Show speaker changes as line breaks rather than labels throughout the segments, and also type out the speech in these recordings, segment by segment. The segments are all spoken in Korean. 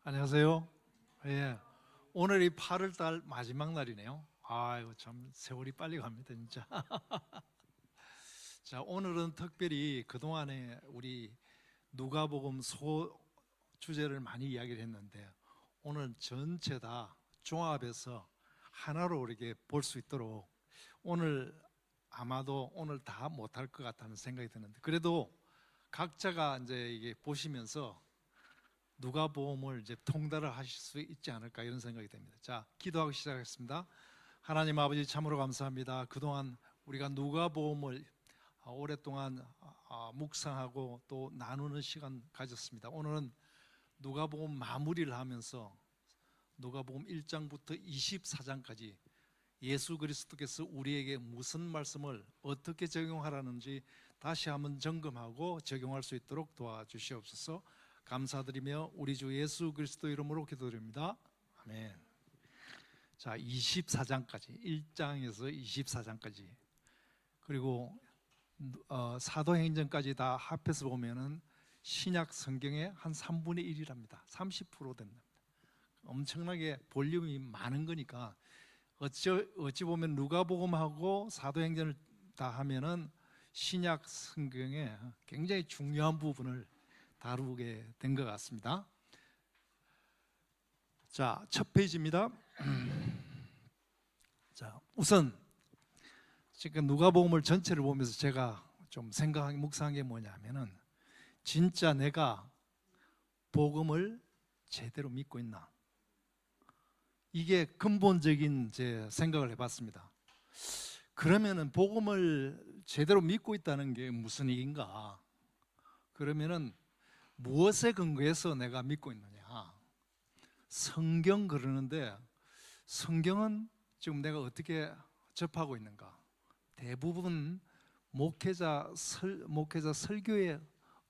안녕하세요. 예, 오늘이 8월 달 마지막 날이네요. 아이고 참 세월이 빨리 갑니다, 진짜. 자, 오늘은 특별히 그동안에 우리 누가복음 소 주제를 많이 이야기를 했는데 오늘 전체 다 종합해서 하나로 이렇게 볼 수 있도록 오늘 아마도 오늘 다 못할 것 같다는 생각이 드는데 그래도 각자가 이제 이게 보시면서 누가복음을 이제 통달을 하실 수 있지 않을까 이런 생각이 됩니다. 자, 기도하고 시작하겠습니다. 하나님 아버지 참으로 감사합니다. 그동안 우리가 누가복음을 오랫동안 묵상하고 또 나누는 시간 가졌습니다. 오늘은 누가복음 마무리를 하면서 누가복음 1장부터 24장까지 예수 그리스도께서 우리에게 무슨 말씀을 어떻게 적용하라는지 다시 한번 점검하고 적용할 수 있도록 도와주시옵소서. 감사드리며 우리 주 예수 그리스도 이름으로 기도드립니다. 아멘. 자, 24장까지 1장에서 24장까지 그리고 사도행전까지 다 합해서 보면은 신약 성경의 한 3분의 1이랍니다. 30% 됩니다. 엄청나게 볼륨이 많은 거니까 어찌 보면 누가복음하고 사도행전을 다 하면은 신약 성경의 굉장히 중요한 부분을 다루게 된 것 같습니다. 자, 첫 페이지입니다. 자, 우선 지금 누가복음을 전체를 보면서 제가 좀 묵상한 게 뭐냐면은 진짜 내가 복음을 제대로 믿고 있나? 이게 근본적인 제 생각을 해봤습니다. 그러면은 복음을 제대로 믿고 있다는 게 무슨 얘기인가? 그러면은 무엇에 근거해서 내가 믿고 있느냐? 성경 그러는데 성경은 지금 내가 어떻게 접하고 있는가? 대부분 목회자 설교에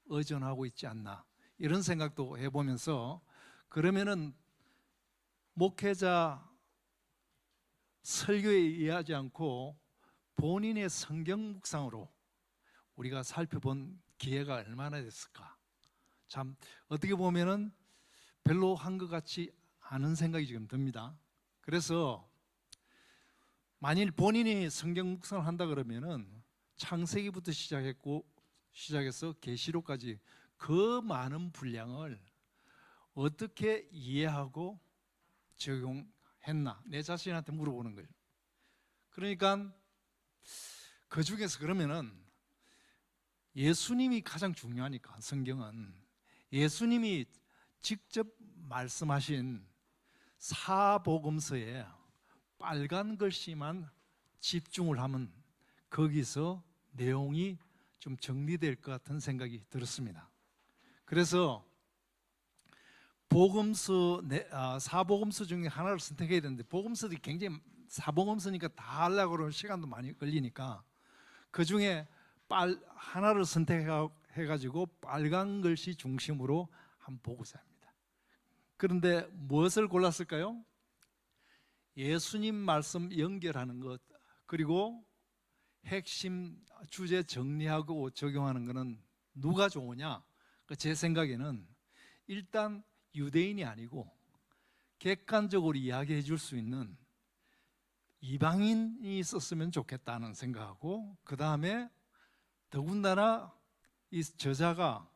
의존하고 있지 않나? 이런 생각도 해보면서 그러면은 목회자 설교에 의하지 않고 본인의 성경 묵상으로 우리가 살펴본 기회가 얼마나 됐을까? 참 어떻게 보면은 별로 한 것 같지 않은 생각이 지금 듭니다. 그래서 만일 본인이 성경 묵상을 한다 그러면은 창세기부터 시작해서 계시록까지 그 많은 분량을 어떻게 이해하고 적용했나 내 자신한테 물어보는 거예요. 그러니까 그 중에서 그러면은 예수님이 가장 중요하니까 성경은 예수님이 직접 말씀하신 사복음서에 빨간 글씨만 집중을 하면 거기서 내용이 좀 정리될 것 같은 생각이 들었습니다. 그래서 사복음서 중에 하나를 선택해야 되는데 복음서들이 굉장히 사복음서니까 다 하려고 그러면 시간도 많이 걸리니까 그 중에 하나를 선택해가지고 빨간 글씨 중심으로 한번 보고자 합니다. 그런데 무엇을 골랐을까요? 예수님 말씀 연결하는 것 그리고 핵심 주제 정리하고 적용하는 것은 누가 좋으냐? 제 생각에는 일단 유대인이 아니고 객관적으로 이야기해 줄 수 있는 이방인이 썼으면 좋겠다는 생각하고 그 다음에 더군다나 이 저자가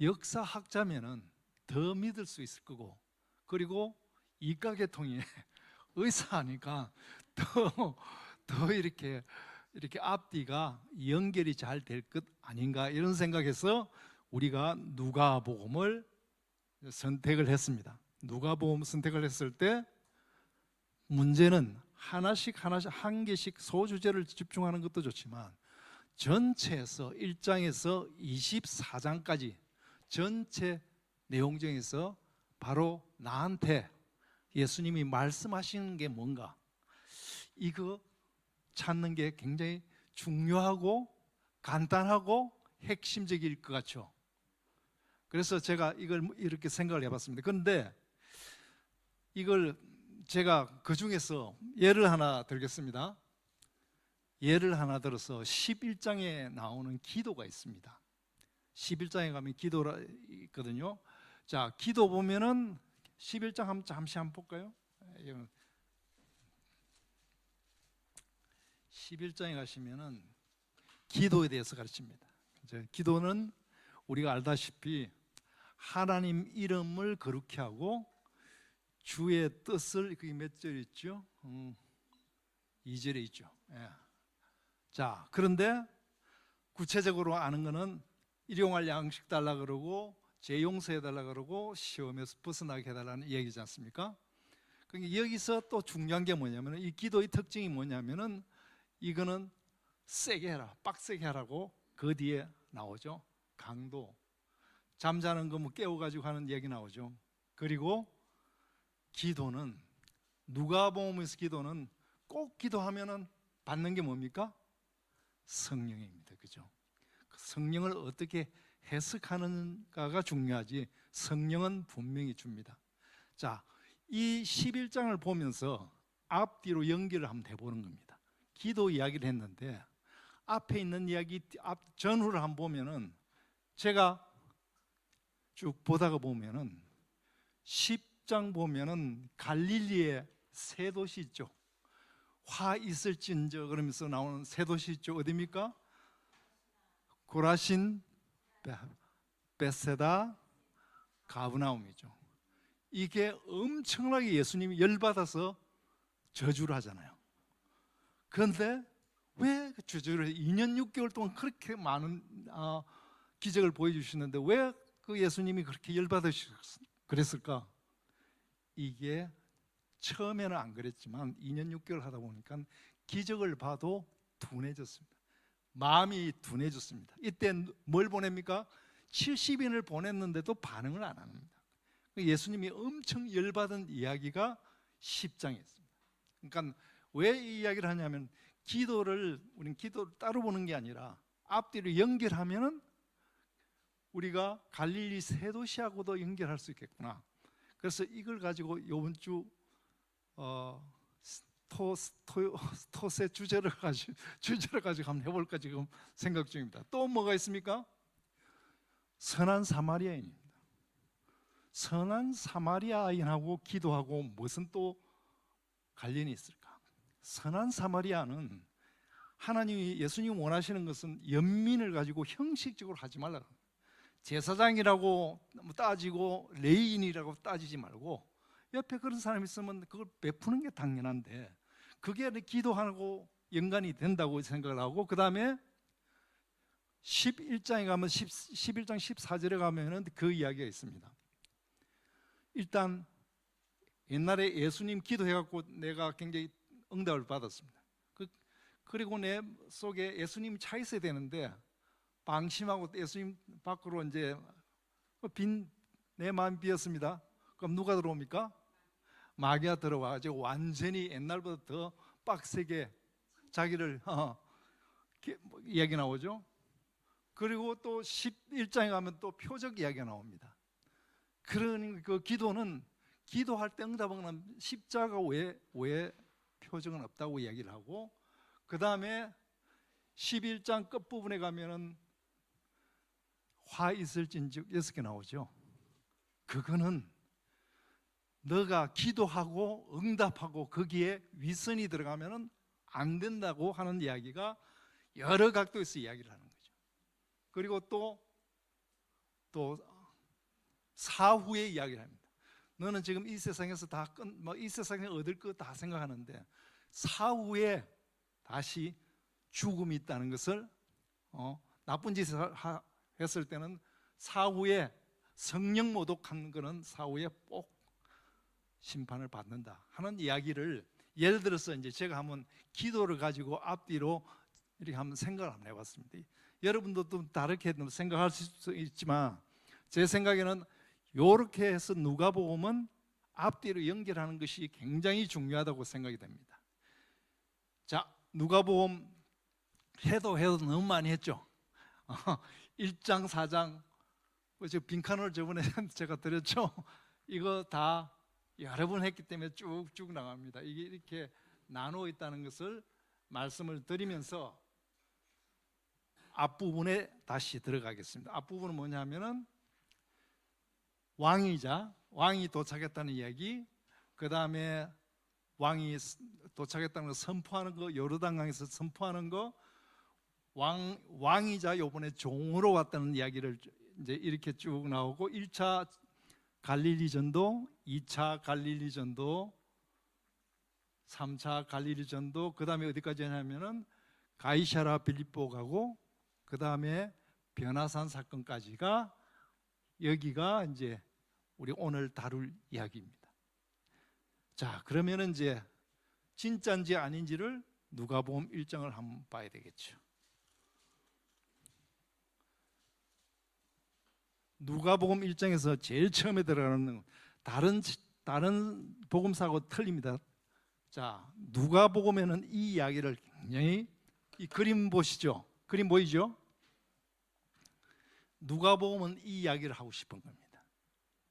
역사학자면은 더 믿을 수 있을 거고 그리고 이과계통이 의사하니까 더 이렇게 앞뒤가 연결이 잘 될 것 아닌가 이런 생각에서 우리가 누가복음을 선택을 했습니다. 누가복음 선택을 했을 때 문제는 한 개씩 소주제를 집중하는 것도 좋지만 전체에서 1장에서 24장까지 전체 내용 중에서 바로 나한테 예수님이 말씀하시는 게 뭔가 이거 찾는 게 굉장히 중요하고 간단하고 핵심적일 것 같죠. 그래서 제가 이걸 이렇게 생각을 해봤습니다. 그런데 이걸 제가 그 중에서 예를 하나 들겠습니다. 예를 하나 들어서 11장에 나오는 기도가 있습니다. 11장에 가면 기도가 있거든요. 자, 기도 보면은 11장 잠시 한번 볼까요? 11장에 가시면은 기도에 대해서 가르칩니다. 이제 기도는 우리가 알다시피 하나님 이름을 거룩히 하고 주의 뜻을, 그게 몇 절 있죠? 2절에 있죠. 예. 자, 그런데 구체적으로 아는 거는 일용할 양식 달라 그러고 죄 용서해 달라 그러고 시험에서 벗어나게 해달라는 얘기지 않습니까? 그러니까 여기서 또 중요한 게 뭐냐면, 이 기도의 특징이 뭐냐면은 이거는 세게 해라, 빡세게 하라고 그 뒤에 나오죠. 강도, 잠자는 거 뭐 깨워가지고 하는 얘기 나오죠. 그리고 기도는, 누가복음에서 기도는 꼭 기도하면은 받는 게 뭡니까? 성령입니다. 그죠? 성령을 어떻게 해석하는가가 중요하지, 성령은 분명히 줍니다. 자, 이 11장을 보면서 앞뒤로 연결을 한번 해보는 겁니다. 기도 이야기를 했는데 앞에 있는 이야기 앞 전후를 한번 보면은, 제가 쭉 보다가 보면은 10장 보면은 갈릴리의 세 도시 있죠. 화 있을진저 그러면서 나오는 세 도시 있죠. 어디입니까? 고라신, 베세다, 가브나움이죠. 이게 엄청나게 예수님이 열받아서 저주를 하잖아요. 그런데 왜 저주를 해요? 2년 6개월 동안 그렇게 많은 기적을 보여주시는데 왜 그 예수님이 그렇게 그랬을까? 이게 처음에는 안 그랬지만 2년 6개월 하다 보니까 기적을 봐도 둔해졌습니다. 마음이 둔해졌습니다. 이때 뭘 보냅니까? 70인을 보냈는데도 반응을 안 합니다. 예수님이 엄청 열받은 이야기가 10장에 있습니다. 그러니까 왜 이 이야기를 하냐면, 우리는 기도를 따로 보는 게 아니라 앞뒤로 연결하면은 우리가 갈릴리 세 도시하고도 연결할 수 있겠구나. 그래서 이걸 가지고 이번 주 토세 주제를 가지고 한번 해볼까 지금 생각 중입니다. 또 뭐가 있습니까? 선한 사마리아인입니다. 선한 사마리아인하고 기도하고 무슨 또 관련이 있을까? 선한 사마리아는 하나님이, 예수님이 원하시는 것은 연민을 가지고 형식적으로 하지 말라는 거예요. 제사장이라고 따지고 레위인이라고 따지지 말고 옆에 그런 사람이 있으면 그걸 베푸는 게 당연한데, 그게 기도하고 연관이 된다고 생각을 하고, 그 다음에 11장에 가면 11장 14절에 가면은 그 이야기가 있습니다. 일단 옛날에 예수님 기도해갖고 내가 굉장히 응답을 받았습니다. 그리고 내 속에 예수님이 차 있어야 되는데 방심하고 예수님 밖으로 이제 내 마음이 비었습니다. 그럼 누가 들어옵니까? 마귀가 들어와가지고 완전히 옛날보다 더 빡세게 자기를 이야기 나오죠. 그리고 또 11장에 가면 또 표적 이야기가 나옵니다. 그러니 그 기도는, 기도할 때 응답은 십자가 외에 표적은 없다고 이야기를 하고, 그 다음에 11장 끝부분에 가면은 화 있을진즉 6개 나오죠. 그거는 너가 기도하고 응답하고 거기에 위선이 들어가면은 안 된다고 하는 이야기가 여러 각도에서 이야기를 하는 거죠. 그리고 또 사후의 이야기를 합니다. 너는 지금 이 세상에서 이 세상에 얻을 거 다 생각하는데 사후에 다시 죽음이 있다는 것을, 나쁜 짓을 했을 때는 사후에 성령 모독한 거는 사후에 꼭 심판을 받는다 하는 이야기를, 예를 들어서 이제 제가 한번 기도를 가지고 앞뒤로 이렇게 한번 생각을 한번 해봤습니다. 여러분도 또 다르게 생각할 수 있지만 제 생각에는 이렇게 해서 누가복음은 앞뒤로 연결하는 것이 굉장히 중요하다고 생각이 됩니다. 자, 누가복음 해도 너무 많이 했죠. 1장 4장 저 빈칸을 저번에 제가 드렸죠. 이거 다 여러 번 했기 때문에 쭉쭉 나갑니다. 이게 이렇게 나누어 있다는 것을 말씀을 드리면서 앞부분에 다시 들어가겠습니다. 앞부분은 뭐냐면은 왕이 도착했다는 이야기, 그 다음에 왕이 도착했다는 거 선포하는 거, 요르단강에서 선포하는 거, 왕이자 요번에 종으로 왔다는 이야기를 이제 이렇게 쭉 나오고, 1차 갈릴리 전도, 2차 갈릴리 전도, 3차 갈릴리 전도, 그 다음에 어디까지 하냐면은 가이사랴 빌립보 가고, 그 다음에 변화산 사건까지가 여기가 이제 우리 오늘 다룰 이야기입니다. 자, 그러면은 이제 진짜인지 아닌지를 누가복음 1장을 한번 봐야 되겠죠. 누가복음 1장에서 제일 처음에 들어가는 다른 복음사하고 틀립니다. 자, 누가복음에는 이 이야기를 굉장히, 이 그림 보시죠? 그림 보이죠? 누가복음은 이 이야기를 하고 싶은 겁니다.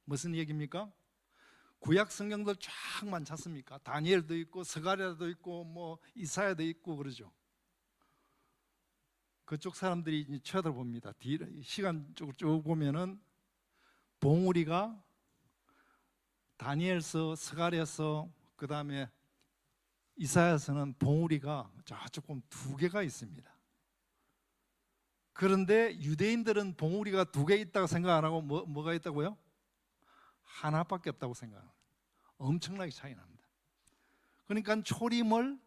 무슨 얘기입니까? 구약 성경들 쫙 많지 않습니까? 다니엘도 있고 스가랴도 있고 뭐 이사야도 있고 그러죠. 그쪽 사람들이 이제 쳐다봅니다. 시간 쪽으로 쭉 보면은 봉우리가 다니엘서, 스가랴서, 그 다음에 이사야서는 봉우리가 조금 2개가 있습니다. 그런데 유대인들은 봉우리가 2개 있다고 생각 안 하고 뭐가 있다고요? 하나밖에 없다고 생각합니다. 엄청나게 차이 납니다. 그러니까 초림을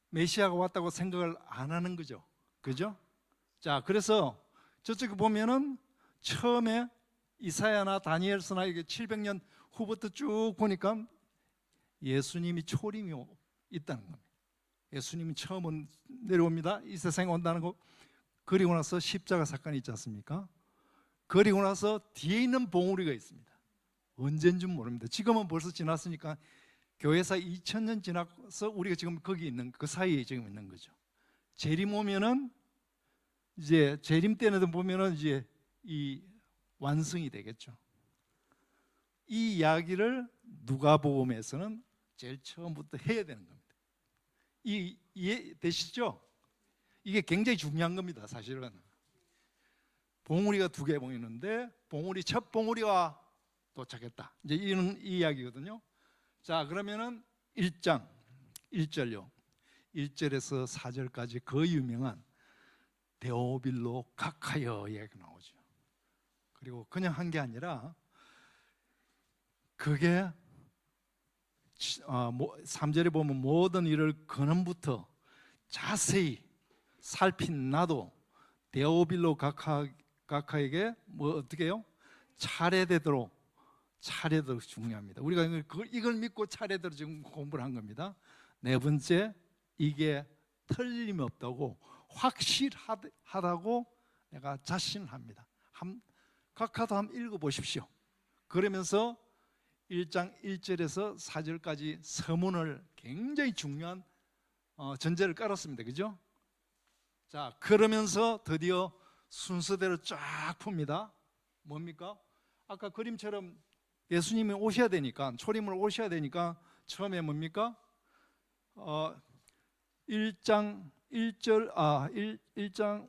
메시아가 왔다고 생각을 안 하는 거죠. 그죠? 자, 그래서 저쪽에 보면은 처음에 이사야나 다니엘서나 이게 700년 후부터 쭉 보니까 예수님이 초림이 있다는 겁니다. 예수님이 처음은 내려옵니다. 이 세상에 온다는 거. 그리고 나서 십자가 사건이 있지 않습니까? 그리고 나서 뒤에 있는 봉우리가 있습니다. 언젠지 모릅니다. 지금은 벌써 지났으니까 교회사 2000년 지나서 우리가 지금 거기 있는 그 사이에 지금 있는 거죠. 재림 오면은 이제 재림 때는 보면은 이제 이 완성이 되겠죠. 이 이야기를 누가복음에서는 제일 처음부터 해야 되는 겁니다. 이해되시죠? 이게 굉장히 중요한 겁니다. 사실은 봉우리가 2개 보이는데 봉우리 첫 봉우리가 도착했다. 이제 이 이야기거든요. 자, 그러면은 1장 1절요. 1절에서 4절까지 그 유명한 데오빌로 각하여 이야기가 나오죠. 그리고 그냥 한 게 아니라 그게 3절에 보면 모든 일을 근원부터 자세히 살핀 나도 데오빌로 각하에게 뭐 어떻게 해요? 차례대로 중요합니다. 우리가 이걸 믿고 차례대로 지금 공부를 한 겁니다. 4번째, 이게 틀림이 없다고 확실하다고 내가 자신합니다. 각하도 한번 읽어보십시오. 그러면서 1장 1절에서 4절까지 서문을 굉장히 중요한 전제를 깔았습니다. 그죠? 자, 그러면서 드디어 순서대로 쫙 풉니다. 뭡니까? 아까 그림처럼 예수님이 오셔야 되니까, 초림을 오셔야 되니까 처음에 뭡니까? 1장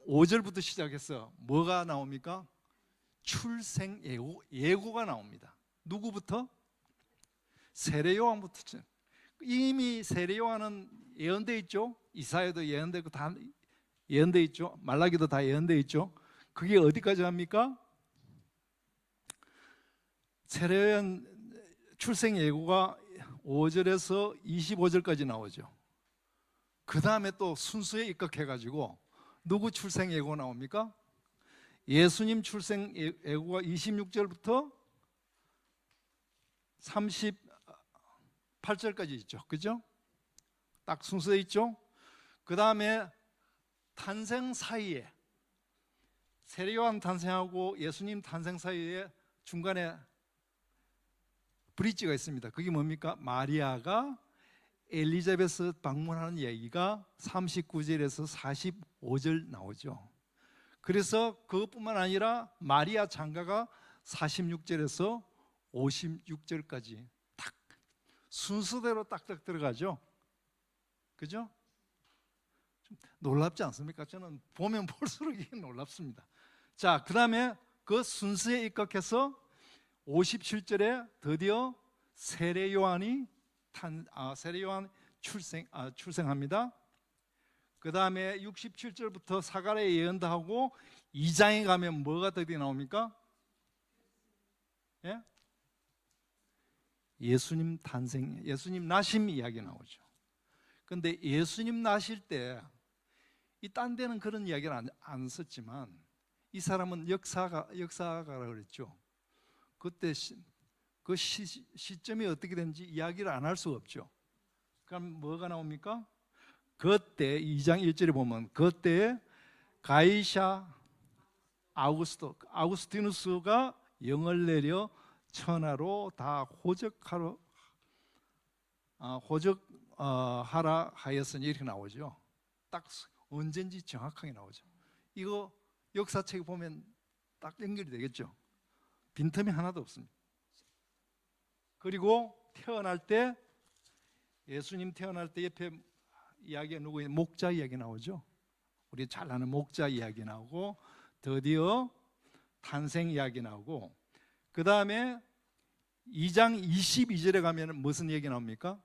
5절부터 시작해서 뭐가 나옵니까? 출생 예고가 나옵니다. 누구부터? 세례 요한부터. 이미 세례 요한은 예언돼 있죠. 이사야도 예언되고 다 예언돼 있죠. 말라기도 다 예언돼 있죠. 그게 어디까지 합니까? 세례 요한 출생 예고가 5절에서 25절까지 나오죠. 그 다음에 또 순수에 입각해가지고 누구 출생 예고 나옵니까? 예수님 출생 예고가 26절부터 38절까지 있죠. 그죠? 딱 순서에 있죠. 그 다음에 탄생 사이에, 세례 요한 탄생하고 예수님 탄생 사이에 중간에 브릿지가 있습니다. 그게 뭡니까? 마리아가 엘리자베스 방문하는 얘기가 39절에서 45절 나오죠. 그래서 그것뿐만 아니라 마리아 장가가 46절에서 56절까지 딱 순서대로 딱딱 들어가죠. 그죠? 좀 놀랍지 않습니까? 저는 보면 볼수록 이게 놀랍습니다. 자, 그 다음에 그 순서에 입각해서 57절에 드디어 세례 요한이 출생합니다. 그 다음에 67절부터 사가랴 예언도 하고 2장에 가면 뭐가 드디어 나옵니까? 예? 예수님 탄생, 예수님 나심 이야기 나오죠. 근데 예수님 나실 때 이 딴 데는 그런 이야기를 안 썼지만 이 사람은 역사가라 그랬죠. 그때 그 시점이 어떻게 되는지 이야기를 안 할 수가 없죠. 그럼 뭐가 나옵니까? 그때 2장 1절에 보면 그때 가이사 아우구스티누스가 영을 내려 천하로 다 호적하라 하였으니 이렇게 나오죠. 딱 언젠지 정확하게 나오죠. 이거 역사책에 보면 딱 연결이 되겠죠. 빈틈이 하나도 없습니다. 그리고 태어날 때 예수님 태어날 때 옆에 이야기가 누구예요? 목자 이야기 나오죠. 우리 잘 아는 목자 이야기 나오고 드디어 탄생 이야기 나오고 그 다음에 2장 22절에 가면 무슨 얘기 나옵니까?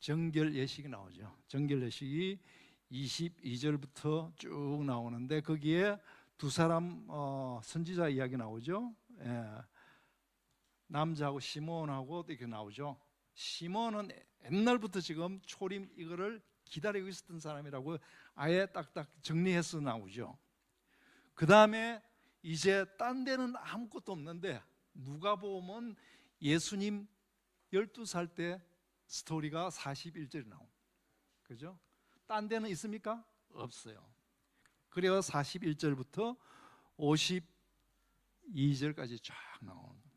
정결 예식이 나오죠. 정결 예식이 22절부터 쭉 나오는데 거기에 두 사람 선지자 이야기 나오죠. 예. 남자하고 시몬하고 이렇게 나오죠. 시몬은 옛날부터 지금 초림 이거를 기다리고 있었던 사람이라고 아예 딱딱 정리해서 나오죠. 그 다음에 이제 딴 데는 아무것도 없는데 누가복음은 예수님 12살 때 스토리가 41절에 나옵니다. 그죠? 딴 데는 있습니까? 없어요. 그래야 41절부터 52절까지 쫙 나오는 겁니다.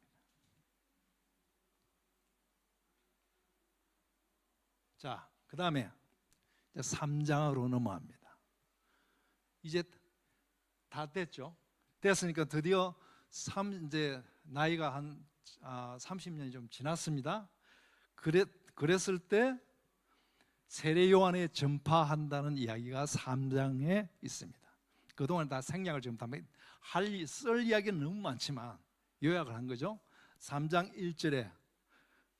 자, 그 다음에 3장으로 넘어갑니다. 이제 다 됐죠. 됐으니까 드디어 이제 나이가 한 30년이 좀 지났습니다. 그랬을 때 세례 요한에 전파한다는 이야기가 3장에 있습니다. 그동안 다 생략을 지금 다 쓸 이야기는 너무 많지만 요약을 한 거죠. 3장 1절에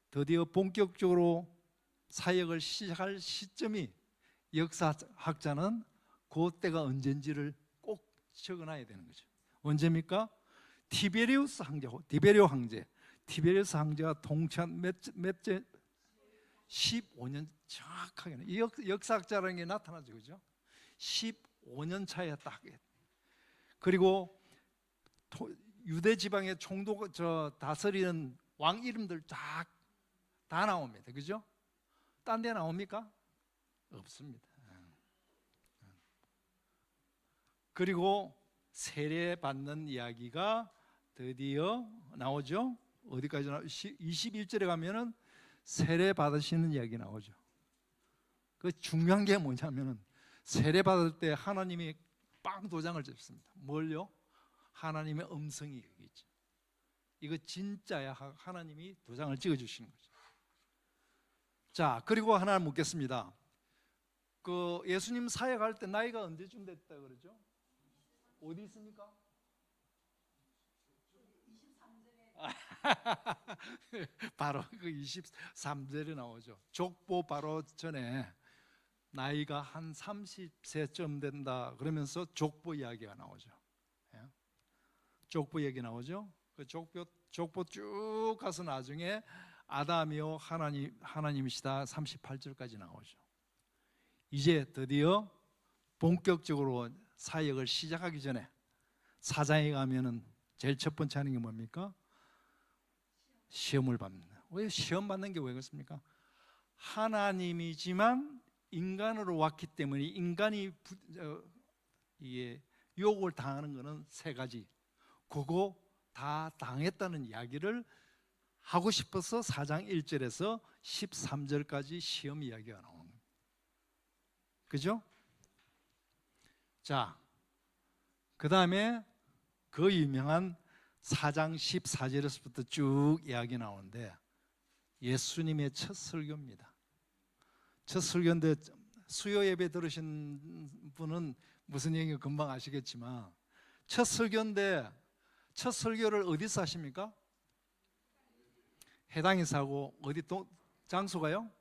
드디어 본격적으로 사역을 시작할 시점이 역사학자는 그때가 언젠지를 꼭 적어놔야 되는 거죠. 언제입니까? 티베리오 황제가 통치한 몇째 15년 정확하게는 이 역사학자라는 게 나타나죠, 그죠? 15년 차에 딱. 그리고 유대 지방의 총독 다스리는 왕 이름들 다 나옵니다, 그죠? 딴 데 나옵니까? 없습니다. 그리고 세례 받는 이야기가 드디어 나오죠. 어디까지 나오죠? 21절에 가면은 세례 받으시는 이야기 나오죠. 그 중요한 게 뭐냐면은 세례 받을 때 하나님이 빵 도장을 잡습니다. 뭘요? 하나님의 음성이 여기 있죠. 이거 진짜야. 하나님이 도장을 찍어 주시는 거죠. 자, 그리고 하나 묻겠습니다. 그 예수님 사역할 때 나이가 언제쯤 됐다 그러죠? 어디 있습니까? 바로 그 23절에 나오죠. 족보 바로 전에 나이가 한 30세쯤 된다 그러면서 족보 이야기가 나오죠. 족보 얘기 나오죠. 그 족보 쭉 가서 나중에 아담이요 하나님이시다 38절까지 나오죠. 이제 드디어 본격적으로 사역을 시작하기 전에 4장에 가면은 제일 첫 번째 하는 게 뭡니까? 시험을 받는다. 왜 시험 받는 게 왜 그렇습니까? 하나님이지만 인간으로 왔기 때문에 인간이 유혹을 당하는 것은 세 가지. 그거 다 당했다는 이야기를 하고 싶어서 4장 1절에서 13절까지 시험 이야기가 나오는 겁니다. 그죠? 자, 그 다음에 그 유명한 4장 14절에서부터 쭉 이야기 나오는데 예수님의 첫 설교입니다. 첫 설교인데 수요 예배 들으신 분은 무슨 얘기인가 금방 아시겠지만 첫 설교인데 첫 설교를 어디서 하십니까? 해당에서 하고, 어디 장소가요?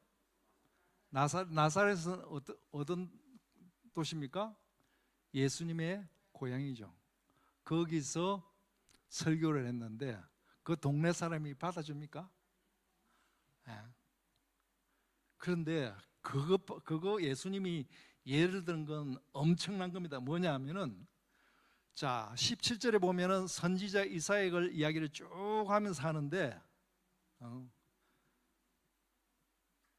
나사렛은 어떤 도시입니까? 예수님의 고향이죠. 거기서 설교를 했는데 그 동네 사람이 받아줍니까? 네. 그런데 그거 예수님이 예를 든 건 엄청난 겁니다. 뭐냐 하면은, 자 17절에 보면은 선지자 이사야의 이야기를 쭉 하면서 하는데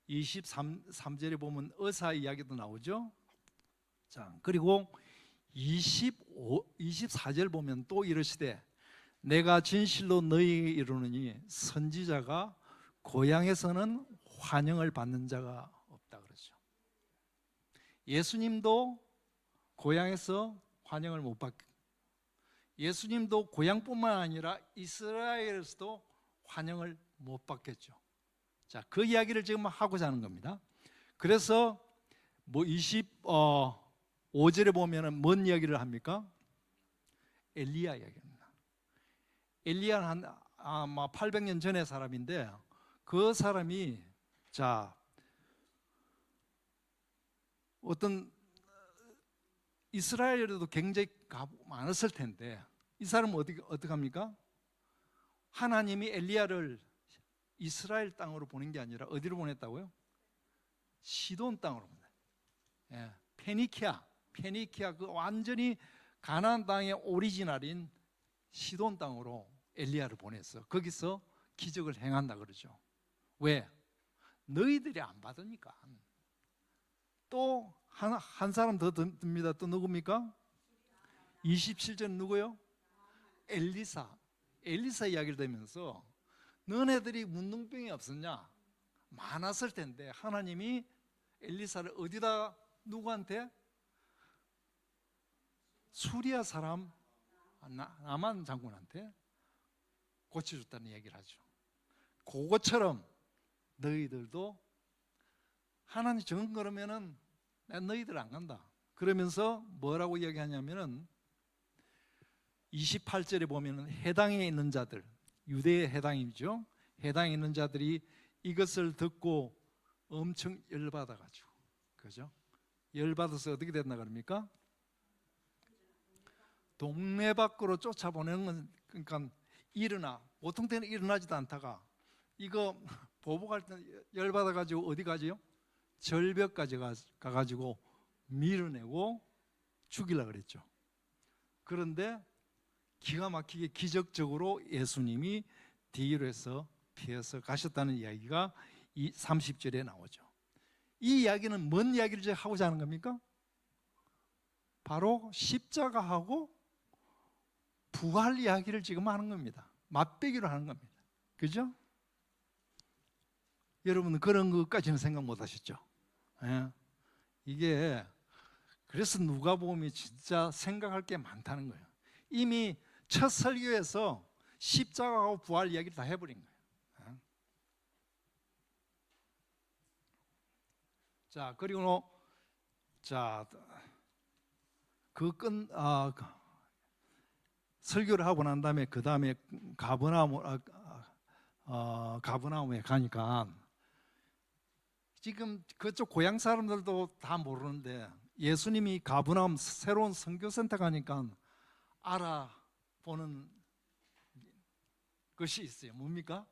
23절에 보면 의사 이야기도 나오죠. 자, 그리고 24절 보면 또 이르시되 내가 진실로 너희에게 이르노니 선지자가 고향에서는 환영을 받는 자가 없다 그러죠. 예수님도 고향에서 환영을 못 받고, 예수님도 고향뿐만 아니라 이스라엘에서도 환영을 못 받겠죠. 자, 그 이야기를 지금 하고자 하는 겁니다. 그래서 25절에 보면은 뭔 이야기를 합니까? 엘리야 이야기입니다. 엘리야는 아마 800년 전의 사람인데, 그 사람이 자 어떤 이스라엘에도 굉장히 많았을 텐데, 이 사람은 어떻게 합니까? 하나님이 엘리야를 이스라엘 땅으로 보낸 게 아니라 어디로 보냈다고요? 시돈 땅으로 보냈어요. 예, 페니키아 그 완전히 가나안 땅의 오리지널인 시돈 땅으로 엘리야를 보냈어. 거기서 기적을 행한다 그러죠. 왜? 너희들이 안 받으니까. 또 한 사람 더 듭니다. 또 누굽니까? 27절 누구요? 엘리사 이야기를 들으면서 너네들이 문둥병이 없었냐? 많았을 텐데 하나님이 엘리사를 어디다, 누구한테? 수리아 사람 나만 장군한테 고쳐줬다는 얘기를 하죠. 그것처럼 너희들도 하나님 정은 그러면은 난 너희들 안 간다. 그러면서 뭐라고 이야기하냐면은 28절에 보면은 해당에 있는 자들, 유대의 해당이죠. 해당에 있는 자들이 이것을 듣고 엄청 열받아가지고, 그죠? 열받아서 어떻게 됐나 그럽니까? 동네 밖으로 쫓아보내는 건, 그러니까 보통 때는 일어나지도 않다가 이거 보복할 때 열받아가지고 어디 가지요? 절벽까지 가가지고 밀어내고 죽이려고 그랬죠. 그런데 기가 막히게 기적적으로 예수님이 뒤로 해서 피해서 가셨다는 이야기가 이 30절에 나오죠. 이 이야기는 뭔 이야기를 하고자 하는 겁니까? 바로 십자가하고 부활 이야기를 지금 하는 겁니다. 맞배기로 하는 겁니다. 그죠? 여러분은 그런 것까지는 생각 못 하셨죠? 예? 이게 그래서 누가복음이 진짜 생각할 게 많다는 거예요. 이미 첫 설교에서 십자가하고 부활 이야기를 다 해버린 거예요. 예? 자, 그리고 설교를 하고 난 다음에 그 다음에 가버나움에 가니까 지금 그쪽 고향 사람들도 다 모르는데 예수님이 가버나움 새로운 선교센터 가니까 알아보는 것이 있어요. 뭡니까?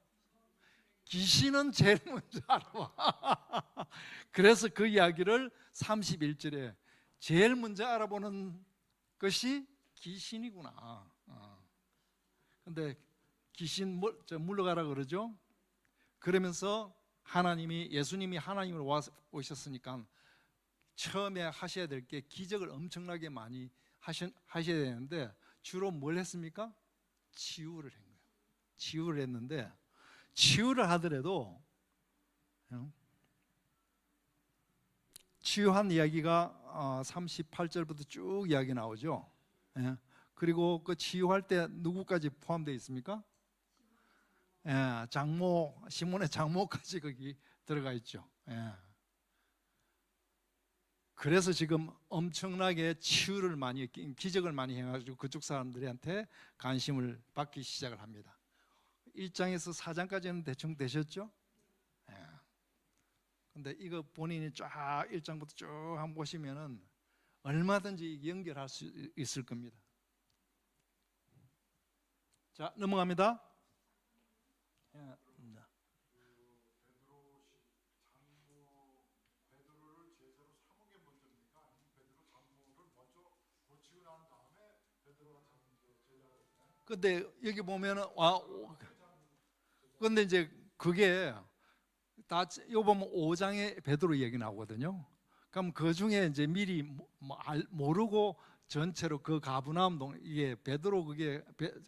귀신은 제일 먼저 알아봐. 그래서 그 이야기를 31절에 제일 먼저 알아보는 것이 귀신이구나. 근데 귀신 물러가라 그러죠. 그러면서 예수님이 하나님으로 오셨으니까 처음에 하셔야 될 게 기적을 엄청나게 많이 하셔야 되는데 주로 뭘 했습니까? 치유를 한 거예요. 치유를 했는데 치유를 하더라도 치유한 이야기가 38절부터 쭉 이야기 나오죠. 예. 그리고 그 치유할 때 누구까지 포함되어 있습니까? 예, 시몬의 장모까지 거기 들어가 있죠. 예. 그래서 지금 엄청나게 치유를 많이, 기적을 많이 해가지고 그쪽 사람들한테 관심을 받기 시작을 합니다. 1장에서 4장까지는 대충 되셨죠? 예. 근데 이거 본인이 쫙 1장부터 쭉 한번 보시면은 얼마든지 연결할 수 있을 겁니다. 자, 넘어갑니다. 예. 근데 여기 보면은 근데 이제 그게 다 요 보면 5장에 베드로 얘기 나오거든요. 그럼 그 중에 이제 미리 모르고 전체로 그 가브나움 동 이게 베드로 그게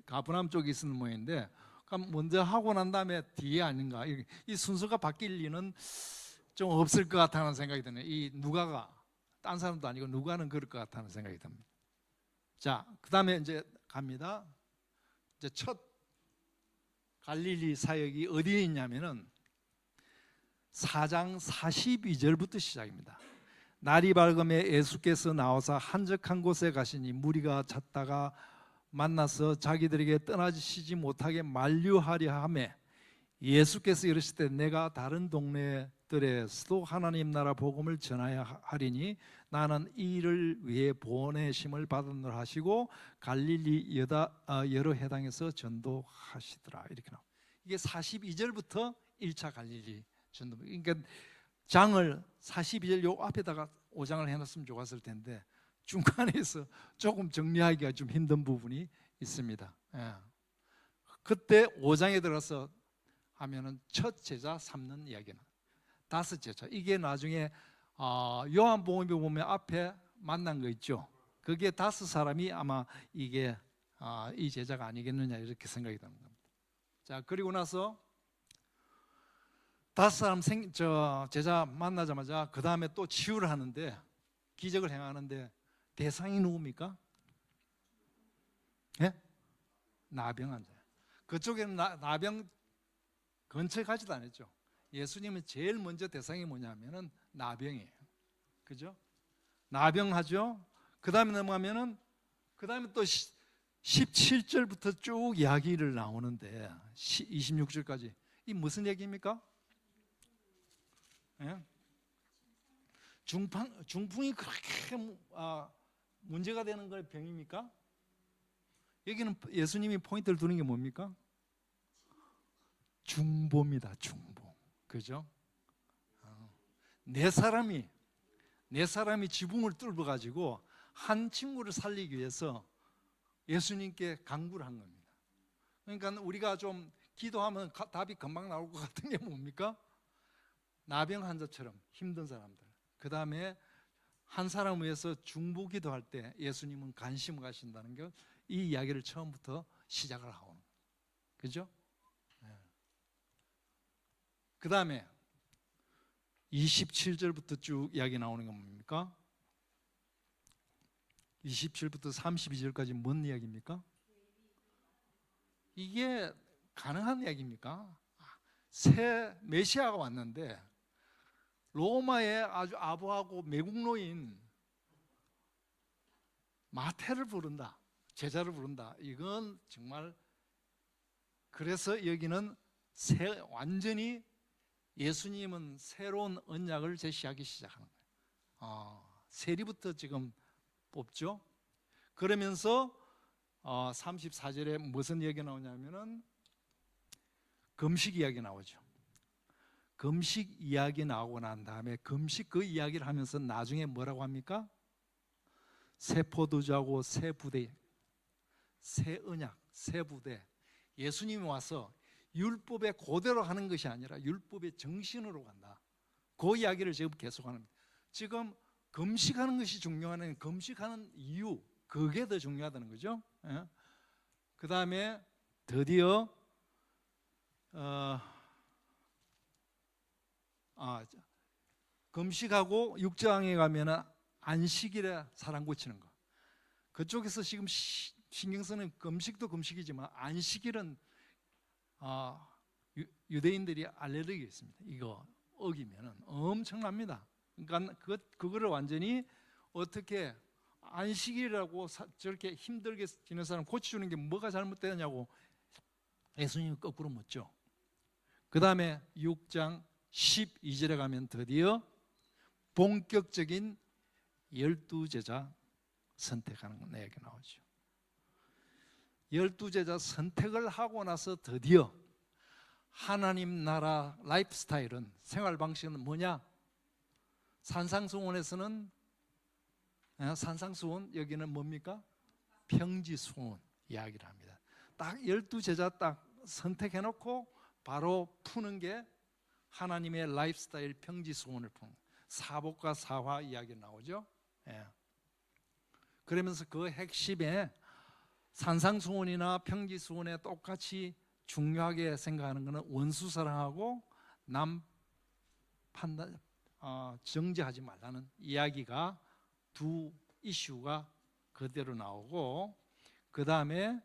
가브나움 쪽에 있는 모양인데, 그럼 먼저 하고 난 다음에 뒤에 아닌가, 이 순서가 바뀔 리는 좀 없을 것 같다는 생각이 드네요. 이 누가가 딴 사람도 아니고 누가는 그럴 것 같다는 생각이 듭니다. 자, 그 다음에 이제 갑니다. 이제 첫 갈릴리 사역이 어디에 있냐면은 4장 42절부터 시작입니다. 날이 밝음에 예수께서 나와서 한적한 곳에 가시니 무리가 잤다가 만나서 자기들에게 떠나시지 못하게 만류하려 하매, 예수께서 이르시되 내가 다른 동네들에서도 하나님 나라 복음을 전하여 하리니 나는 이 일을 위해 보내심을 받으노라 하시고 갈릴리 여러 해당에서 전도하시더라. 이렇게 나옵니다. 이게 42절부터 1차 갈릴리 전도. 그러니까 장을 42절 요 앞에다가 5장을 해놨으면 좋았을 텐데 중간에서 조금 정리하기가 좀 힘든 부분이 있습니다. 예. 그때 5장에 들어서 하면은 첫 제자 삼는 이야기는 다섯 제자. 이게 나중에 요한복음에 보면 앞에 만난 거 있죠. 그게 다섯 사람이 아마 이게 이 제자가 아니겠느냐 이렇게 생각이 드는 겁니다. 자, 그리고 나서 다섯 사람 제자 만나자마자 그 다음에 또 치유를 하는데, 기적을 행하는데 대상이 누굽니까? 예? 나병 환자. 그쪽에는 나병 근처에 가지도 않았죠. 예수님은 제일 먼저 대상이 뭐냐면은 나병이에요. 그죠? 나병하죠. 그 다음에 넘어가면은 그 다음에 또 17절부터 쭉 이야기를 나오는데 26절까지 이 무슨 얘기입니까? 예? 중풍이 그렇게 문제가 되는 걸 병입니까? 여기는 예수님이 포인트를 두는 게 뭡니까? 중보입니다. 중보. 그죠? 네 사람이 지붕을 뚫어 가지고 한 친구를 살리기 위해서 예수님께 간구를 한 겁니다. 그러니까 우리가 좀 기도하면 답이 금방 나올 것 같은 게 뭡니까? 나병 환자처럼 힘든 사람들, 그 다음에 한 사람을 위해서 중보 기도할 때 예수님은 관심을 가신다는 게 이 이야기를 처음부터 시작을 하고 있는 거예요. 그죠? 네. 그 다음에 27절부터 쭉 이야기 나오는 건 뭡니까? 27절부터 32절까지 뭔 이야기입니까? 이게 가능한 이야기입니까? 새 메시아가 왔는데 로마의 아주 아부하고 매국노인 마태를 부른다, 제자를 부른다. 이건 정말, 그래서 여기는 완전히 예수님은 새로운 언약을 제시하기 시작하는 거예요. 세리부터 지금 뽑죠. 그러면서 34절에 무슨 이야기 나오냐면은 금식 이야기 나오죠. 금식 이야기 나오고 난 다음에 금식 그 이야기를 하면서 나중에 뭐라고 합니까? 새 포도주하고 새 부대, 새 언약, 새 부대. 예수님이 와서 율법의 그대로 하는 것이 아니라 율법의 정신으로 간다. 그 이야기를 지금 계속하는 겁니다. 지금 금식하는 것이 중요한, 금식하는 이유, 그게 더 중요하다는 거죠. 예? 그 다음에 드디어 금식하고 6장에 가면은 안식일에 사람 고치는 거. 그쪽에서 지금 신경 쓰는 금식도 금식이지만 안식일은 유대인들이 알레르기 있습니다. 이거 어기면은 엄청납니다. 그러니까 그거를 완전히 어떻게 안식일이라고 저렇게 힘들게 지는 사람 고쳐주는 게 뭐가 잘못되냐고 예수님이 거꾸로 묻죠. 그 다음에 6장 12절에 가면 드디어 본격적인 12제자 선택하는 이야기가 나오죠. 12제자 선택을 하고 나서 드디어 하나님 나라 라이프 스타일은, 생활 방식은 뭐냐? 산상수훈에서는 산상수훈, 여기는 뭡니까? 평지수훈 이야기를 합니다. 딱 12제자 딱 선택해 놓고 바로 푸는 게 하나님의 라이프 스타일 평지수훈을 푸는 사복과 사화 이야기 나오죠. 예. 그러면서 그 핵심에 산상수훈이나 평지수훈에 똑같이 중요하게 생각하는 것은 원수 사랑하고 남 판단 정죄하지 말라는 이야기가 두 이슈가 그대로 나오고, 그 다음에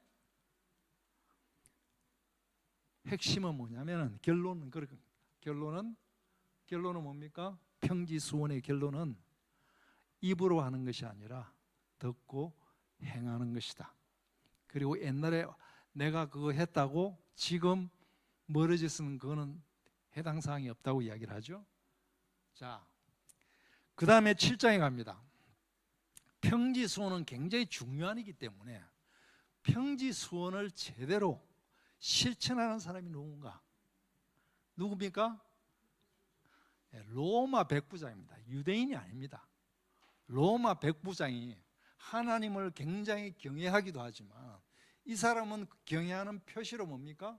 핵심은 뭐냐면 결론은 뭡니까? 평지수훈의 결론은 입으로 하는 것이 아니라 듣고 행하는 것이다. 그리고 옛날에 내가 그거 했다고 지금 멀어졌으면 그거는 해당 사항이 없다고 이야기를 하죠. 자, 그 다음에 7장에 갑니다. 평지수훈은 굉장히 중요한 이기 때문에 평지수훈을 제대로 실천하는 사람이 누굽니까? 로마 백부장입니다. 유대인이 아닙니다. 로마 백부장이 하나님을 굉장히 경외하기도 하지만 이 사람은 경외하는 표시로 뭡니까?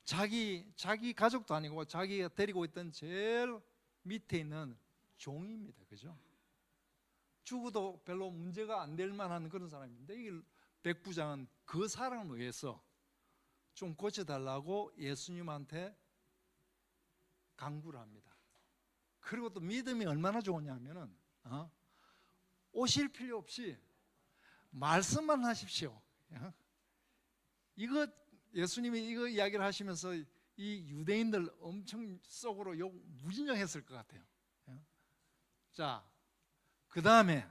자기 가족도 아니고 자기가 데리고 있던 제일 밑에 있는 종입니다. 그죠? 죽어도 별로 문제가 안 될 만한 그런 사람인데 이 백부장은 그 사람을 위해서 좀 고쳐달라고 예수님한테 강구를 합니다. 그리고 또 믿음이 얼마나 좋으냐면은 오실 필요 없이 말씀만 하십시오. 이거 예수님이 이거 이야기를 하시면서 이 유대인들 엄청 속으로 욕 무진장했을 것 같아요. 자, 그 다음에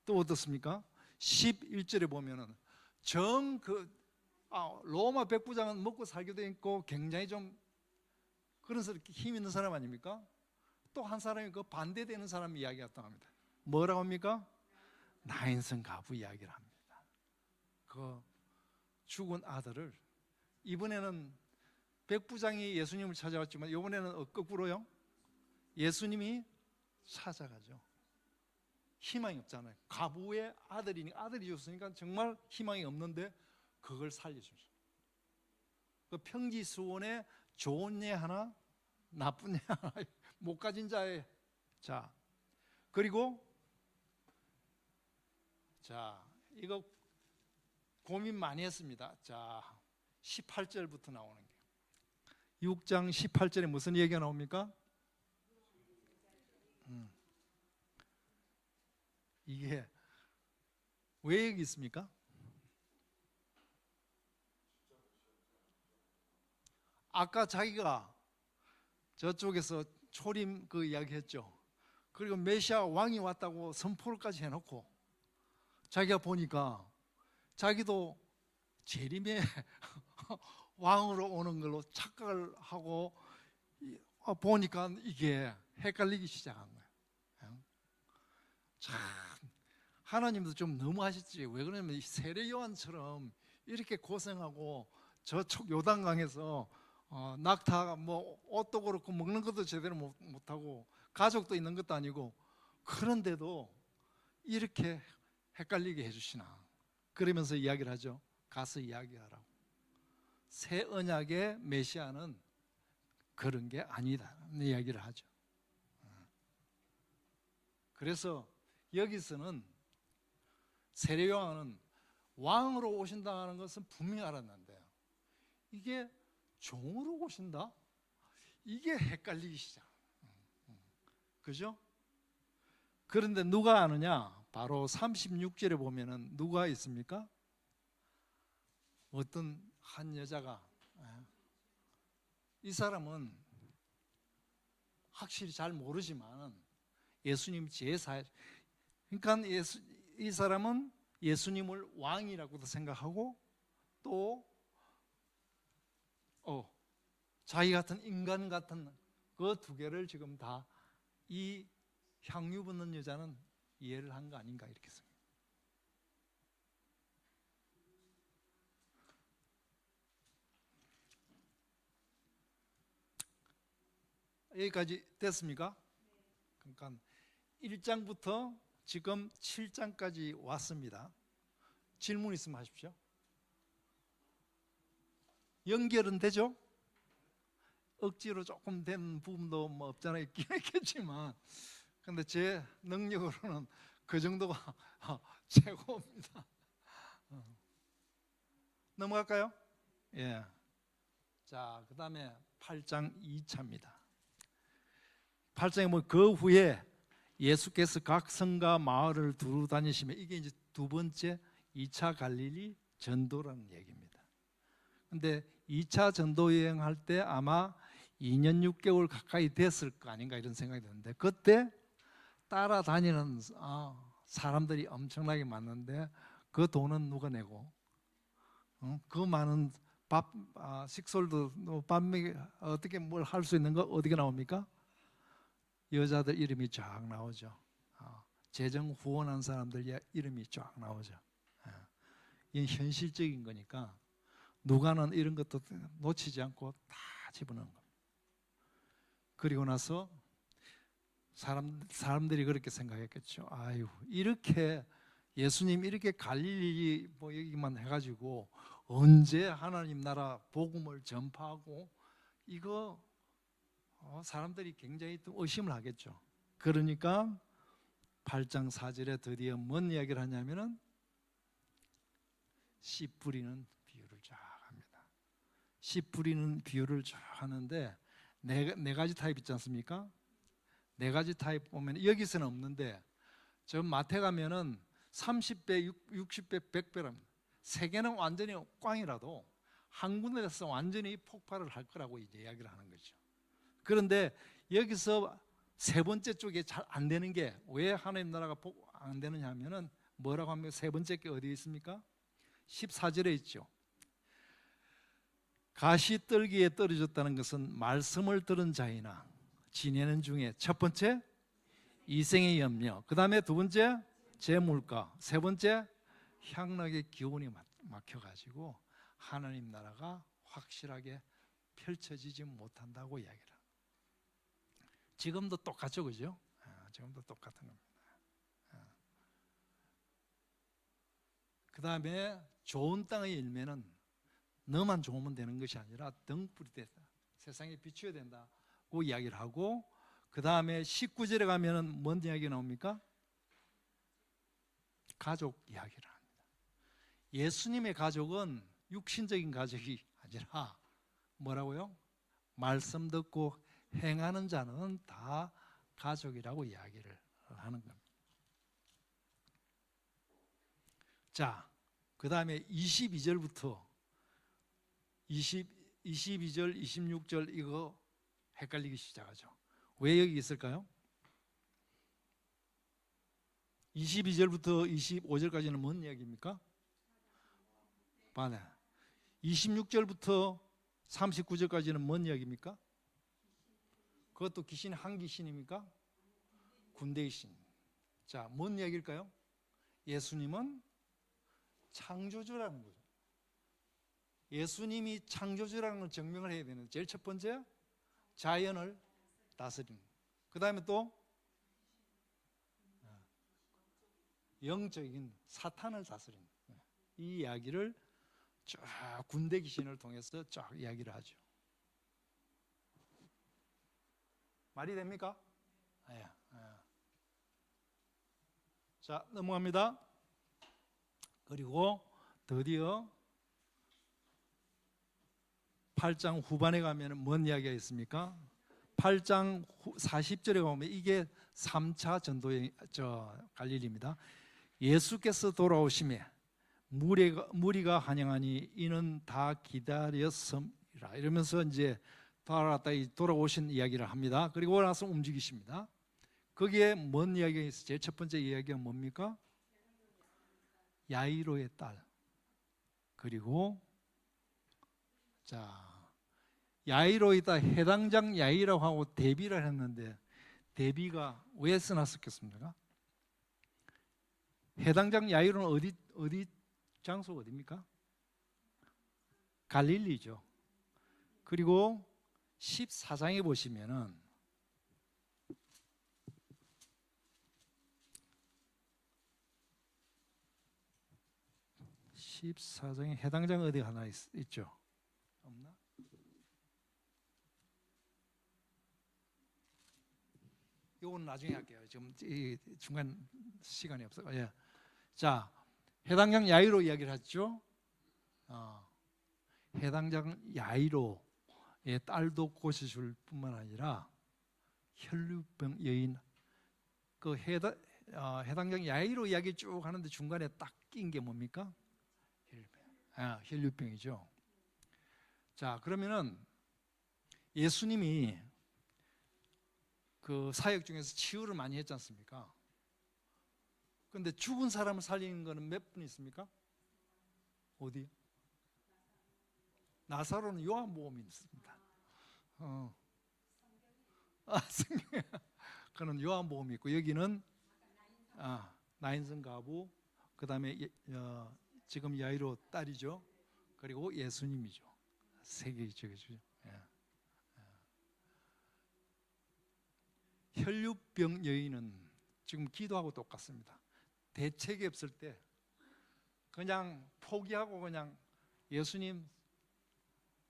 또 어떻습니까? 11절에 보면은 로마 백부장은 먹고 살기도 했고 굉장히 좀 그런 힘 있는 사람 아닙니까? 또 한 사람이 그 반대되는 사람 이야기가 합니다. 뭐라고 합니까? 나인성 가부 이야기를 합니다. 그 죽은 아들을, 이번에는 백부장이 예수님을 찾아왔지만 이번에는 거꾸로요, 예수님이 찾아가죠. 희망이 없잖아요. 가부의 아들이 줬으니까 정말 희망이 없는데 그걸 살려주죠. 그 평지수훈에 좋은 예 하나 나쁜 예 하나 못 가진 자의, 자, 그리고 자, 이거 고민 많이 했습니다. 자, 18절부터 나오는 게, 6장 18절에 무슨 얘기가 나옵니까? 이게 왜 여기 있습니까? 아까 자기가 저쪽에서 초림 그 이야기 했죠. 그리고 메시아 왕이 왔다고 선포를까지 해놓고 자기가 보니까 자기도 재림의 왕으로 오는 걸로 착각을 하고 보니까 이게 헷갈리기 시작한 거예요. 참 하나님도 좀 너무하셨지. 왜 그러냐면 세례 요한처럼 이렇게 고생하고 저쪽 요단강에서 낙타 뭐 옷도 그렇고 먹는 것도 제대로 못하고 가족도 있는 것도 아니고 그런데도 이렇게 헷갈리게 해주시나. 그러면서 이야기를 하죠. 가서 이야기하라고. 새 언약의 메시아는 그런 게 아니다 이야기를 하죠. 그래서 여기서는 세례 요한은 왕으로 오신다는 것은 분명히 알았는데 이게 종으로 오신다? 이게 헷갈리기 시작. 그죠? 그런데 누가 아느냐? 바로 36절에 보면은 누가 있습니까? 어떤 한 여자가, 이 사람은 확실히 잘 모르지만 예수님 제사. 그러니까 이 사람은 예수님을 왕이라고도 생각하고 또 자기 같은 인간 같은 그 두 개를 지금 다 이 향유 붓는 여자는 이해를 한 거 아닌가 이렇게 생각합니다. 여기까지 됐습니까? 그러니까 1장부터 지금 7장까지 왔습니다. 질문 있으면 하십시오. 연결은 되죠? 억지로 조금 된 부분도 뭐 없잖아요. 있긴 있겠지만, 근데 제 능력으로는 그 정도가 최고입니다. 넘어갈까요? 예. 자, 그 다음에 8장 2차입니다. 8장에 뭐 그 후에 예수께서 각 성과 마을을 두루 다니시며, 이게 이제 두 번째 2차 갈릴리 전도라는 얘기입니다. 근데 2차 전도 여행할 때 아마 2년 6개월 가까이 됐을 거 아닌가 이런 생각이 드는데, 그때 따라다니는 사람들이 엄청나게 많은데 그 돈은 누가 내고, 그 많은 식솔도 밥 먹이 어떻게 뭘 할 수 있는 거 어떻게 나옵니까? 여자들 이름이 쫙 나오죠. 재정 후원한 사람들 이름이 쫙 나오죠. 이건 현실적인 거니까 누가는 이런 것도 놓치지 않고 다 집어넣은 겁니다. 그리고 나서 사람들이 그렇게 생각했겠죠. 아유, 이렇게 예수님 이렇게 갈릴리 뭐 여기만 해가지고 언제 하나님 나라 복음을 전파하고, 이거 사람들이 굉장히 또 의심을 하겠죠. 그러니까 8장 4절에 드디어 뭔 이야기를 하냐면은 씨 뿌리는 비유를 쫙 합니다. 씨 뿌리는 비유를 쫙 하는데 네 가지 타입 있지 않습니까? 네 가지 타입 보면 여기서는 없는데 저 마태 가면은 30배, 60배, 100배랍니다. 세 개는 완전히 꽝이라도 한 군데에서 완전히 폭발을 할 거라고 이제 이야기를 하는 거죠. 그런데 여기서 세 번째 쪽에 잘 안 되는 게 왜 하나님 나라가 안 되느냐 하면은 뭐라고 하면 세 번째 게 어디에 있습니까? 14절에 있죠. 가시떨기에 떨어졌다는 것은 말씀을 들은 자이나 지내는 중에 첫 번째 이생의 염려, 그 다음에 두 번째 재물가, 세 번째 향락의 기운이 막혀가지고 하나님 나라가 확실하게 펼쳐지지 못한다고 이야기를 합니다. 지금도 똑같죠, 그죠? 지금도 똑같은 겁니다. 그 다음에 좋은 땅의 열매는 너만 좋으면 되는 것이 아니라 등불이 된다, 세상에 비추어야 된다고 이야기를 하고, 그 다음에 19절에 가면은 뭔 이야기가 나옵니까? 가족 이야기를 합니다. 예수님의 가족은 육신적인 가족이 아니라 뭐라고요? 말씀 듣고 행하는 자는 다 가족이라고 이야기를 하는 겁니다. 자, 그 다음에 22절부터 22절, 26절 이거 헷갈리기 시작하죠. 왜 여기 있을까요? 22절부터 25절까지는 뭔 이야기입니까? 26절부터 39절까지는 뭔 이야기입니까? 그것도 귀신 한 귀신입니까? 군대 귀신. 자, 뭔 이야기일까요? 예수님은 창조주라는 거죠. 예수님이 창조주라는 걸 증명을 해야 되는, 제일 첫 번째 자연을 다스리는, 그 다음에 또 영적인 사탄을 다스리는, 이 이야기를 쫙 군대 귀신을 통해서 쫙 이야기를 하죠. 말이 됩니까? 자, 넘어갑니다. 그리고 드디어 8장 후반에 가면 뭔 이야기가 있습니까? 8장 40절에 가면 이게 3차 전도의 갈릴리입니다. 예수께서 돌아오심에 무리가 환영하니 이는 다 기다렸음이라, 이러면서 이제 돌아오신 이야기를 합니다. 그리고 나서 움직이십니다. 거기에 뭔 이야기가 있어요? 제일 첫 번째 이야기가 뭡니까? 야이로의 딸. 그리고 자, 야이로이다 해당장 야이라고 하고 대비를 했는데 대비가 왜 써놨었겠습니까? 해당장 야이로는 어디 장소 어디입니까? 갈릴리죠. 그리고 14장에 보시면은 14장에 해당장 어디 하나 있죠? 없나? 이건 나중에 할게요. 지금 이 중간 시간이 없어요. 예. 자, 해당장 야이로 이야기를 했죠. 해당장 야이로의 딸도 고쳐줄 뿐만 아니라 혈류병 여인 그 해당장 야이로 이야기 쭉 하는데 중간에 딱 낀 게 뭡니까? 혈류병이죠. 자, 그러면은 예수님이 그 사역 중에서 치유를 많이 했지 않습니까? 그런데 죽은 사람을 살리는 거는 몇 분 있습니까? 어디? 나사로는 요한복음이 있습니다. 성경. 그는 요한복음이 있고 여기는 나인성 가부, 그 다음에 지금 야이로 딸이죠. 그리고 예수님이죠. 세 개죠. 혈류병 여인은 지금 기도하고 똑같습니다. 대책이 없을 때 그냥 포기하고 그냥 예수님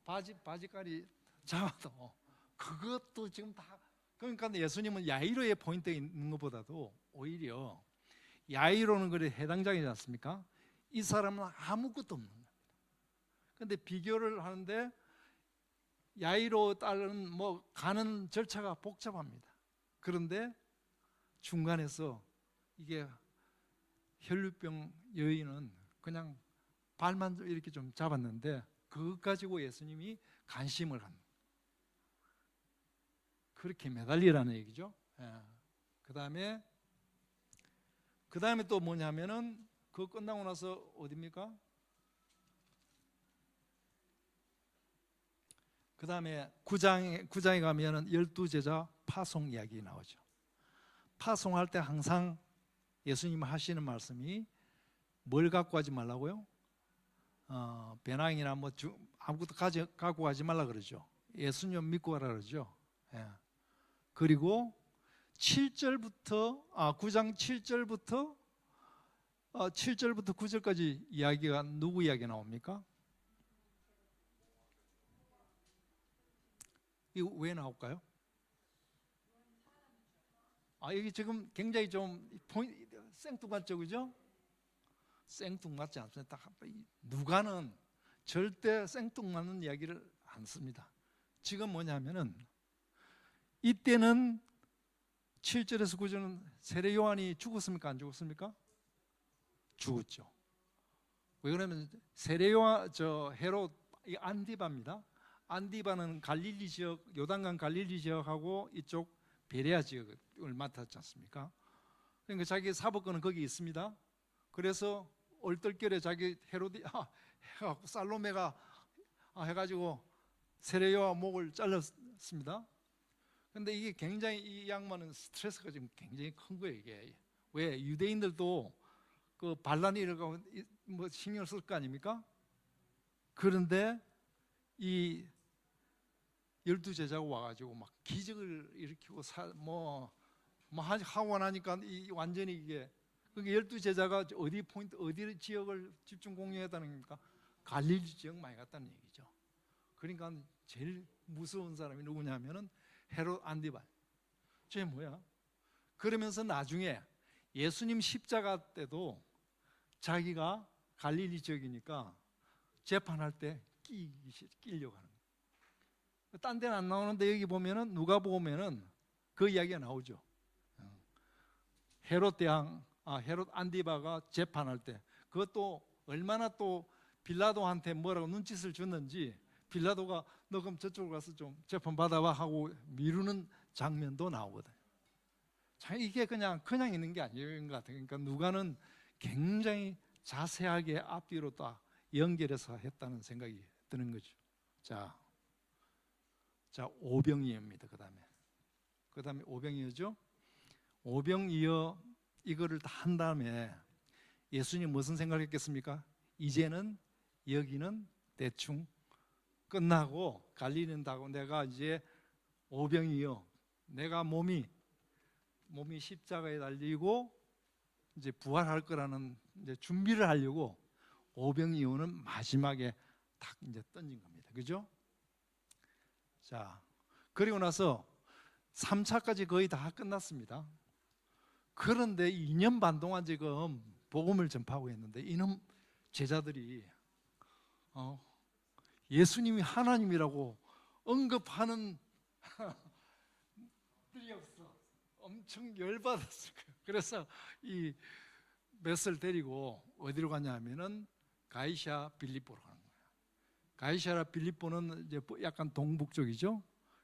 바지가리 잡아도 그것도 지금 다 그러니까 예수님은 야이로의 포인트에 있는 것보다도 오히려 야이로는 그래 해당장이지 않습니까? 이 사람은 아무것도 없는 겁니다. 그런데 비교를 하는데 야이로 딸은 뭐 가는 절차가 복잡합니다. 그런데 중간에서 이게 혈류병 여인은 그냥 발만 이렇게 좀 잡았는데 그것 가지고 예수님이 관심을 합니다. 그렇게 매달리라는 얘기죠. 그 다음에 또 뭐냐면은 그거 끝나고 나서 어디입니까? 그 다음에 9장에 가면은 12제자 파송 이야기 나오죠. 파송할 때 항상 예수님 하시는 말씀이 뭘 갖고 가지 말라고요? 배낭이나 뭐 아무것도 갖고 가지 말라 그러죠. 예수님 믿고 가라 그러죠. 그리고 9장 7절부터 9절까지 이야기가 누구 이야기 나옵니까? 이거 왜 나올까요? 여기 지금 굉장히 좀 생뚱맞죠, 그죠? 생뚱맞지 않습니다. 누가는 절대 생뚱맞는 이야기를 안 씁니다. 지금 뭐냐면은 이때는 7절에서 9절은 세례 요한이 죽었습니까? 안 죽었습니까? 죽었죠. 왜 그러면 세례 요한 헤롯 안디바입니다. 안디바는 갈릴리 지역, 요단강 갈릴리 지역하고 이쪽 베레아 지역을 맡았지 않습니까? 그러니까 자기 사법권은 거기 있습니다. 그래서 얼떨결에 자기 헤로디 해갖고 살로메가 해가지고 세례 요한 목을 잘랐습니다. 그런데 이게 굉장히 이 양반은 스트레스가 지금 굉장히 큰 거예요. 이게 왜 유대인들도 그 반란이 일어나고 뭐 신경을 쓸 거 아닙니까? 그런데 이 12제자가 와가지고 막 기적을 일으키고 하고 나니까 완전히 이게 그게 12제자가 어디 지역을 집중 공유했다는 겁니까? 갈릴리 지역 많이 갔다는 얘기죠. 그러니까 제일 무서운 사람이 누구냐면은 헤롯 안디바. 쟤 뭐야? 그러면서 나중에 예수님 십자가 때도 자기가 갈릴리 지역이니까 재판할 때 끼려고 하는 거예요. 딴 데는 안 나오는데 여기 보면은 누가 보면은 그 이야기가 나오죠. 헤롯 안디바가 재판할 때 그것도 얼마나 또 빌라도한테 뭐라고 눈짓을 줬는지 빌라도가 너 그럼 저쪽으로 가서 좀 재판 받아봐 하고 미루는 장면도 나오거든. 자, 이게 그냥 있는 게 아닌 것 같아요. 그러니까 누가는 굉장히 자세하게 앞뒤로 다 연결해서 했다는 생각이 드는 거죠. 자, 오병이어입니다. 그다음에 오병이어죠. 오병이어 이거를 다 한 다음에 예수님 무슨 생각을 했겠습니까? 이제는 여기는 대충 끝나고 갈리는다고 내가 이제 오병이어 내가 몸이 십자가에 달리고 이제 부활할 거라는 이제 준비를 하려고 오병이어는 마지막에 딱 이제 던진 겁니다. 그죠? 자, 그리고 나서 3차까지 거의 다 끝났습니다. 그런데 2년 반 동안 지금 복음을 전파하고 있는데 이놈 제자들이 예수님이 하나님이라고 언급하는 들이 없어. 엄청 열받았을 거예요. 그래서 이 맷을 데리고 어디로 가냐 하면은 가이사 빌립보로 가는 거예요. 가이사라 빌립보는 이제 약간 동북쪽이죠.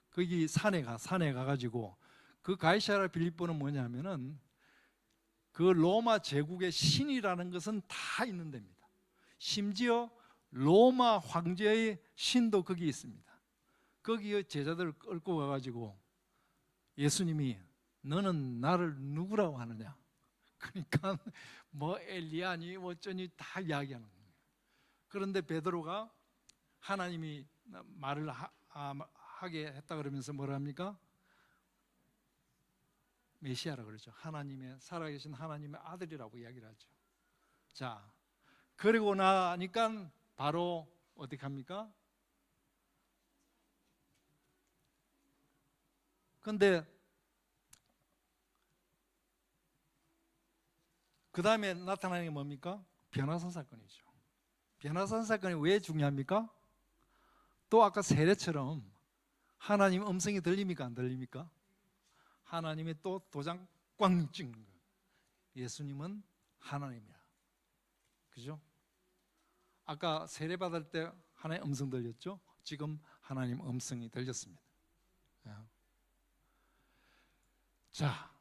거기 산에 가가지고 그 가이사라 빌립보는 뭐냐면은 그 로마 제국의 신이라는 것은 다 있는 데입니다. 심지어 로마 황제의 신도 거기 있습니다. 거기에 제자들을 끌고 가가지고 예수님이 너는 나를 누구라고 하느냐? 그러니까 뭐 엘리야니 어쩌니 다 이야기하는 거예요. 그런데 베드로가 하나님이 말을 하게 했다 그러면서 뭐라 합니까? 메시아라 그러죠. 하나님의 살아계신 하나님의 아들이라고 이야기를 하죠. 자, 그리고 나니까 바로 어떻게 합니까? 근데 그 다음에 나타나는 게 뭡니까? 변화산 사건이죠. 변화산 사건이 왜 중요합니까? 또 아까 세례처럼 하나님 음성이 들립니까? 안 들립니까? 하나님이 또 도장 꽝 찍는 거예요. 예수님은 하나님이야. 그죠? 아까 세례 받을 때 하나님 음성 들렸죠? 지금 하나님 음성이 들렸습니다. 자,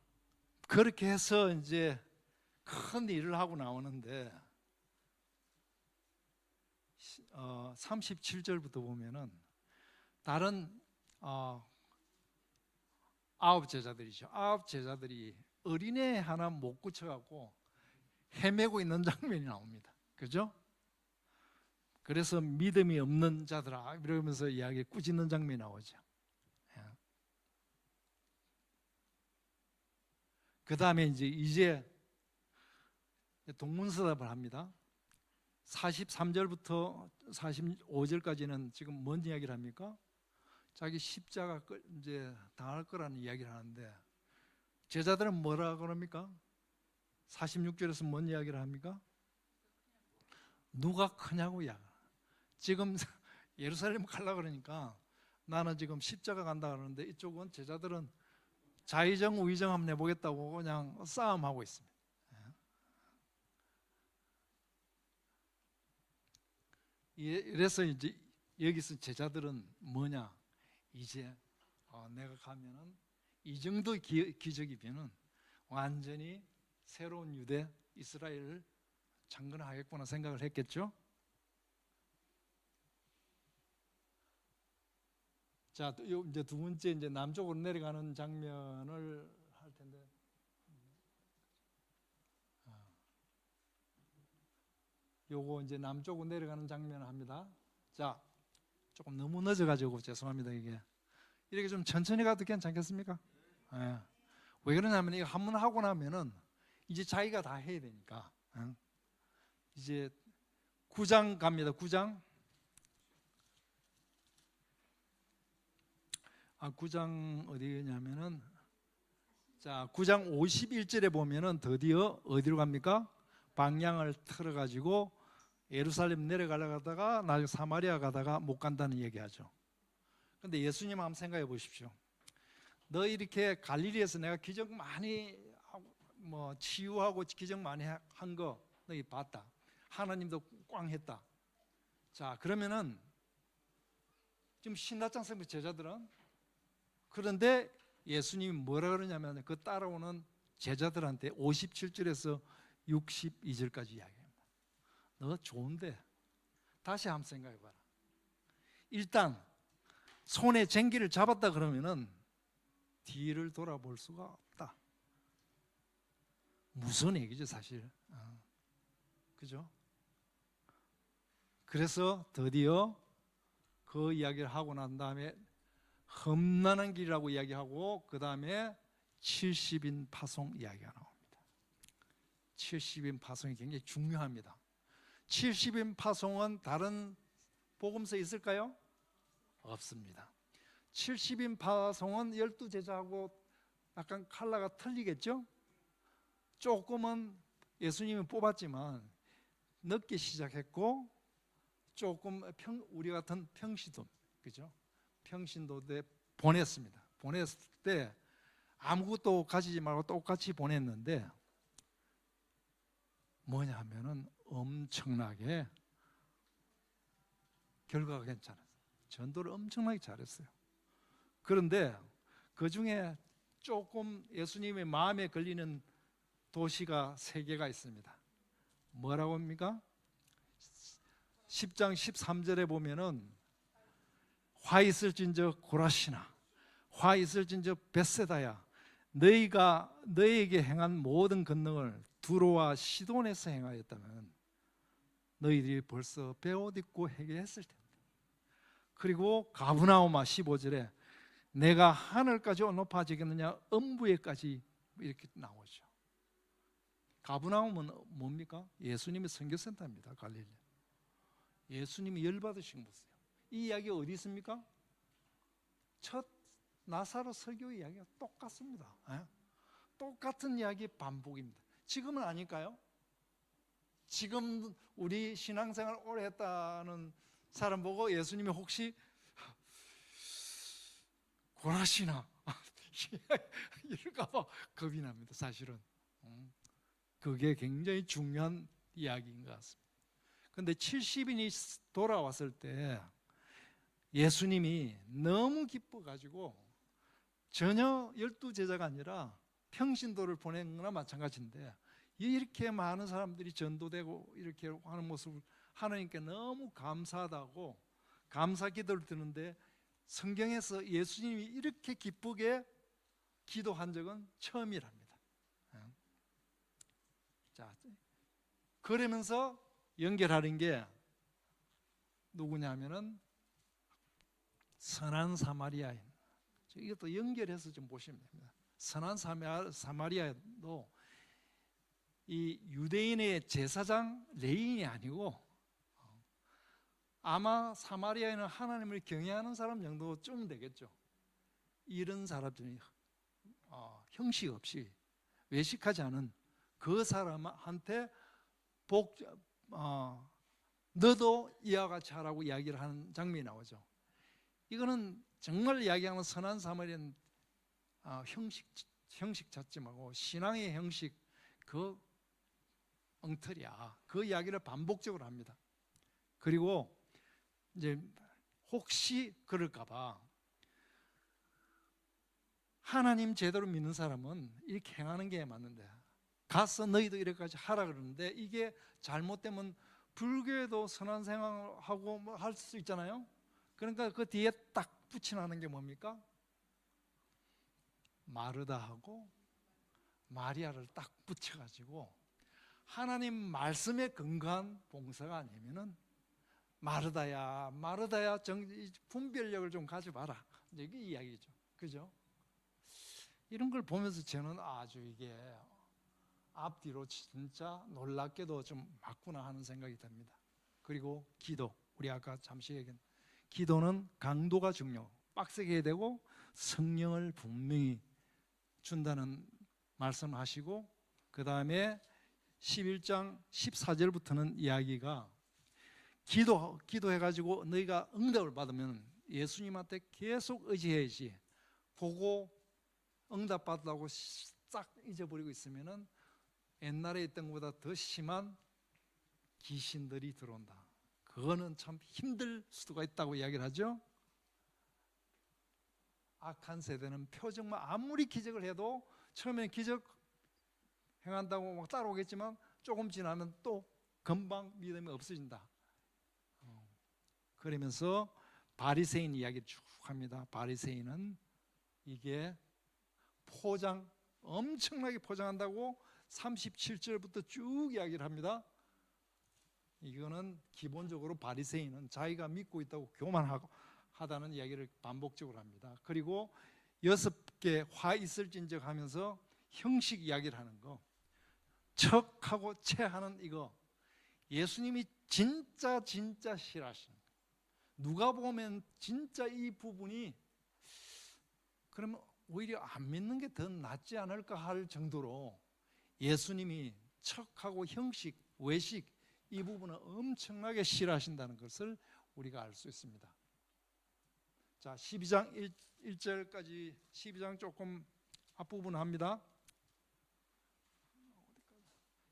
그렇게 해서 이제 큰 일을 하고 나오는데 37절부터 보면은 다른 9 제자들이죠. 9 제자들이 어린애 하나 못 고쳐갖고 헤매고 있는 장면이 나옵니다. 그죠? 그래서 믿음이 없는 자들아 이러면서 이야기 꾸짖는 장면이 나오죠. 그 다음에 이제 동문서답을 합니다. 43절부터 45절까지는 지금 뭔 이야기를 합니까? 자기 십자가 이제 당할 거라는 이야기를 하는데 제자들은 뭐라 그럽니까? 46절에서 뭔 이야기를 합니까? 누가 크냐고 야. 지금 예루살렘 가려고 그러니까 나는 지금 십자가 간다 그러는데 이쪽은 제자들은 자의정 우의정 한번 해보겠다고 그냥 싸움하고 있습니다. 그래서 이제 여기서 제자들은 뭐냐? 이제 내가 가면은 이 정도 기적이면은 완전히 새로운 유대 이스라엘을 창건하겠구나 생각을 했겠죠. 자, 이제 두 번째 이제 남쪽으로 내려가는 장면을 할 텐데, 요거 이제 남쪽으로 내려가는 장면을 합니다. 자, 조금 너무 늦어가지고 죄송합니다. 이게 이렇게 좀 천천히 가도 괜찮겠습니까? 예. 왜 그러냐면 이거 한 번 하고 나면은 이제 자기가 다 해야 되니까. 이제 9장 갑니다. 9장. 9장 어디냐면은 자, 9장 51절에 보면은 드디어 어디로 갑니까? 방향을 틀어 가지고 예루살렘 내려가려고 하다가 나중에 사마리아 가다가 못 간다는 얘기하죠. 근데 예수님 한번 생각해 보십시오. 너 이렇게 갈릴리에서 내가 기적 많이 뭐 치유하고 기적 많이 한 거 너희 봤다. 하나님도 꽝 했다. 자, 그러면은 지금 신라장 선배 제자들은 그런데 예수님이 뭐라 그러냐면 그 따라오는 제자들한테 57절에서 62절까지 이야기합니다. 너 좋은데 다시 한번 생각해봐라. 일단 손에 쟁기를 잡았다 그러면은 뒤를 돌아볼 수가 없다. 무서운 얘기죠, 사실. 그죠? 그래서 드디어 그 이야기를 하고 난 다음에 험난한 길이라고 이야기하고 그 다음에 70인 파송 이야기가 나옵니다. 70인 파송이 굉장히 중요합니다. 70인 파송은 다른 복음서에 있을까요? 없습니다. 70인 파송은 12제자하고 약간 컬러가 틀리겠죠? 조금은 예수님이 뽑았지만 늦게 시작했고 조금 우리 같은 평신도, 그죠? 평신도에 보냈습니다. 보냈을 때 아무것도 가지지 말고 똑같이 보냈는데 뭐냐 하면은 엄청나게 결과가 괜찮았어요. 전도를 엄청나게 잘했어요. 그런데 그 중에 조금 예수님의 마음에 걸리는 도시가 3개가 있습니다. 뭐라고 합니까? 10장 13절에 보면은 화 있을진저 고라시나, 화 있을진저 벳세다야, 너희가 너희에게 행한 모든 권능을 두로와 시돈에서 행하였다면 너희들이 벌써 베옷 입고 회개했을 텐데. 그리고 가브나움아 15절에 내가 하늘까지 높아지겠느냐 음부에까지 이렇게 나오죠. 가브나움은 뭡니까? 예수님의 선교센터입니다. 갈릴리. 예수님이 열받으신 곳이에요. 이 이야기 어디 있습니까? 첫 나사로 설교 이야기가 똑같습니다. 똑같은 이야기 반복입니다. 지금은 아닐까요? 지금 우리 신앙생활 오래 했다는 사람 보고 예수님이 혹시 고라시나 이럴까 봐 겁이 납니다. 사실은 그게 굉장히 중요한 이야기인 것 같습니다. 그런데 70인이 돌아왔을 때 예수님이 너무 기뻐가지고 전혀 12제자가 아니라 평신도를 보낸 거나 마찬가지인데 이렇게 많은 사람들이 전도되고 이렇게 하는 모습을 하나님께 너무 감사하다고 감사 기도를 드는데 성경에서 예수님이 이렇게 기쁘게 기도한 적은 처음이랍니다. 자, 그러면서 연결하는 게 누구냐면은 선한 사마리아인. 이것도 연결해서 좀 보시면 됩니다. 선한 사마리아도 이 유대인의 제사장 레인이 아니고 아마 사마리아인은 하나님을 경외하는 사람 정도쯤 되겠죠. 이런 사람들이 형식 없이 외식하지 않은 그 사람한테 너도 이와 같이 하라고 이야기를 하는 장면이 나오죠. 이거는 정말 이야기하는 선한 사마리아인 형식 찾지 말고 신앙의 형식 그 엉터리야. 그 이야기를 반복적으로 합니다. 그리고 이제 혹시 그럴까봐 하나님 제대로 믿는 사람은 이렇게 행하는 게 맞는데 가서 너희도 이렇게까지 하라 그러는데 이게 잘못되면 불교에도 선한 생활하고 뭐 할 수 있잖아요. 그러니까 그 뒤에 딱 붙여놓는 게 뭡니까? 마르다하고 마리아를 딱 붙여가지고 하나님 말씀에 근거한 봉사가 아니면은 마르다야 분별력을 좀 가져봐라. 이게 이야기죠. 그죠? 이런 걸 보면서 저는 아주 이게 앞뒤로 진짜 놀랍게도 좀 맞구나 하는 생각이 듭니다. 그리고 기도, 우리 아까 잠시 얘기한 기도는 강도가 중요하고 빡세게 해야 되고 성령을 분명히 준다는 말씀하시고 그 다음에 11장 14절부터는 이야기가 기도해가지고 너희가 응답을 받으면 예수님한테 계속 의지해야지 보고 응답받다고 싹 잊어버리고 있으면은 옛날에 있던 것보다 더 심한 귀신들이 들어온다. 그거는 참 힘들 수가 있다고 이야기를 하죠. 악한 세대는 표적만 아무리 기적을 해도 처음엔 기적 행한다고 막 따라오겠지만 조금 지나면 또 금방 믿음이 없어진다. 그러면서 바리새인 이야기를 쭉 합니다. 바리새인은 이게 포장, 엄청나게 포장한다고 37절부터 쭉 이야기를 합니다. 이거는 기본적으로 바리새인은 자기가 믿고 있다고 교만하다는 이야기를 반복적으로 합니다. 그리고 6개 화 있을진즉 하면서 형식 이야기를 하는 거, 척하고 체하는 이거, 예수님이 진짜 싫어하시는 거예요. 누가 보면 진짜 이 부분이 그러면 오히려 안 믿는 게 더 낫지 않을까 할 정도로 예수님이 척하고 형식, 외식 이 부분을 엄청나게 싫어하신다는 것을 우리가 알 수 있습니다. 자, 12장 1절까지 12장 조금 앞부분 합니다.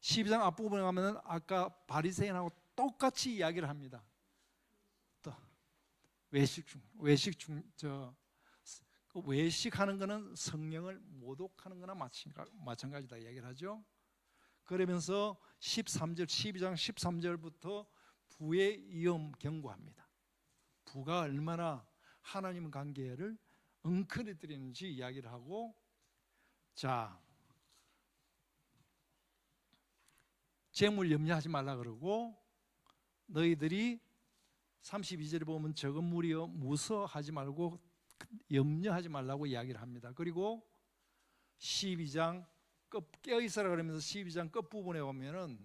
12장 앞부분에 가면 아까 바리새인하고 똑같이 이야기를 합니다. 또 외식하는 거는 성령을 모독하는 거나 마찬가지다 이야기를 하죠. 그러면서 12장 13절부터 부의 위험 경고합니다. 부가 얼마나 하나님 관계를 엉클어뜨리는지 이야기를 하고, 자, 재물 염려하지 말라 그러고, 너희들이 32절에 보면 적은 무리여 무서워하지 말고 염려하지 말라고 이야기를 합니다. 그리고 12장 깨어있으라 그러면서 12장 끝부분에 보면은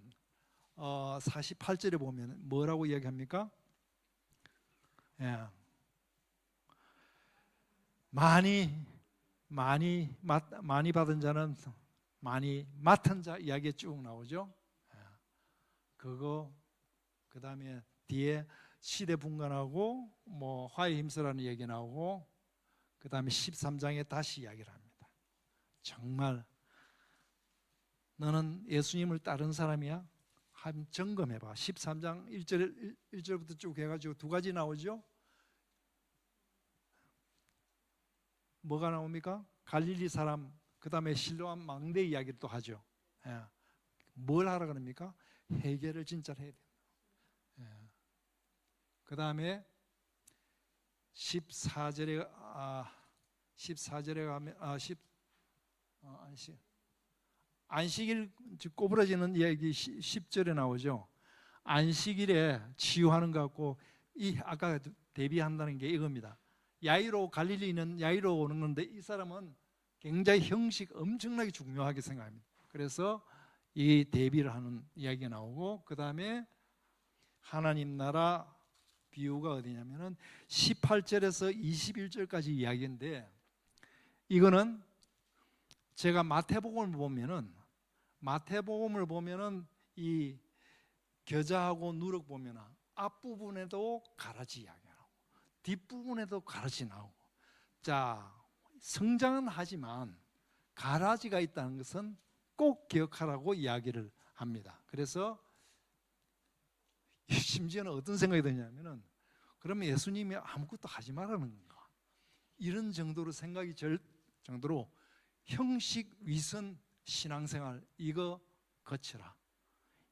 48절에 보면 뭐라고 이야기합니까? 예. 많이 받은 자는 많이 맡은 자 이야기 쭉 나오죠. 그거 그 다음에 뒤에 시대 분간하고 뭐 화해 힘쓰라는 얘기 나오고, 그 다음에 13장에 다시 이야기를 합니다. 정말 너는 예수님을 따른 사람이야? 한 점검해봐. 13장 1절부터 쭉 해가지고 두 가지 나오죠. 뭐가 나옵니까? 갈릴리 사람, 그 다음에 실로암 망대 이야기를 또 하죠. 예. 뭘 하라 그럽니까? 회개를 진짜로 해야 돼요. 예. 그 다음에 14절에 가면 안식일 꼬부라지는 이야기 10절에 나오죠. 안식일에 치유하는 것 같고, 이 아까 대비한다는 게 이겁니다. 야이로, 갈릴리는 야이로 오는 건데 이 사람은 굉장히 형식 엄청나게 중요하게 생각합니다. 그래서 이 대비를 하는 이야기가 나오고, 그 다음에 하나님 나라 비유가 어디냐면은 18절에서 21절까지 이야기인데, 이거는 제가 마태복음을 보면은 이 겨자하고 누룩 보면은 앞부분에도 가라지 이야기가 나오고 뒷부분에도 가라지 나오고, 자, 성장은 하지만 가라지가 있다는 것은 꼭 기억하라고 이야기를 합니다. 그래서 심지어는 어떤 생각이 드냐면은, 그러면 예수님이 아무것도 하지 말라는 건가? 이런 정도로 생각이 들 정도로 형식 위선 신앙생활 이거 거쳐라,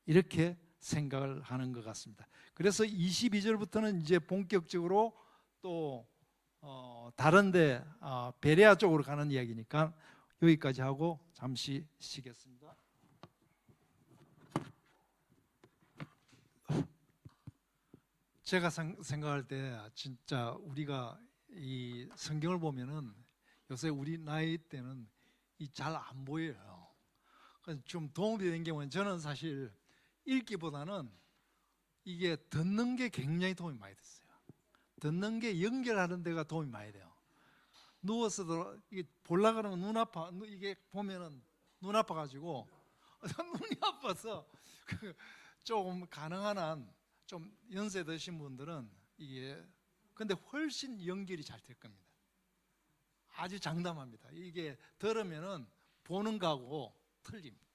이렇게 생각을 하는 것 같습니다. 그래서 22절부터는 이제 본격적으로 또 다른데 베레아 쪽으로 가는 이야기니까 여기까지 하고 잠시 쉬겠습니다. 제가 생각할 때 진짜 우리가 이 성경을 보면은 요새 우리 나이 때는 이 잘 안 보여요. 좀 도움이 된 경우는 저는 사실 읽기보다는 이게 듣는 게 굉장히 도움이 많이 됐어요. 듣는 게 연결하는 데가 도움이 많이 돼요. 누워서도 이게 보려고 하면 눈 아파. 이게 보면은 눈 아파가지고 눈이 아파서 조금 가능한 한 좀 연세 드신 분들은 이게 근데 훨씬 연결이 잘 될 겁니다. 아주 장담합니다. 이게 들으면은 보는 거하고 틀립니다.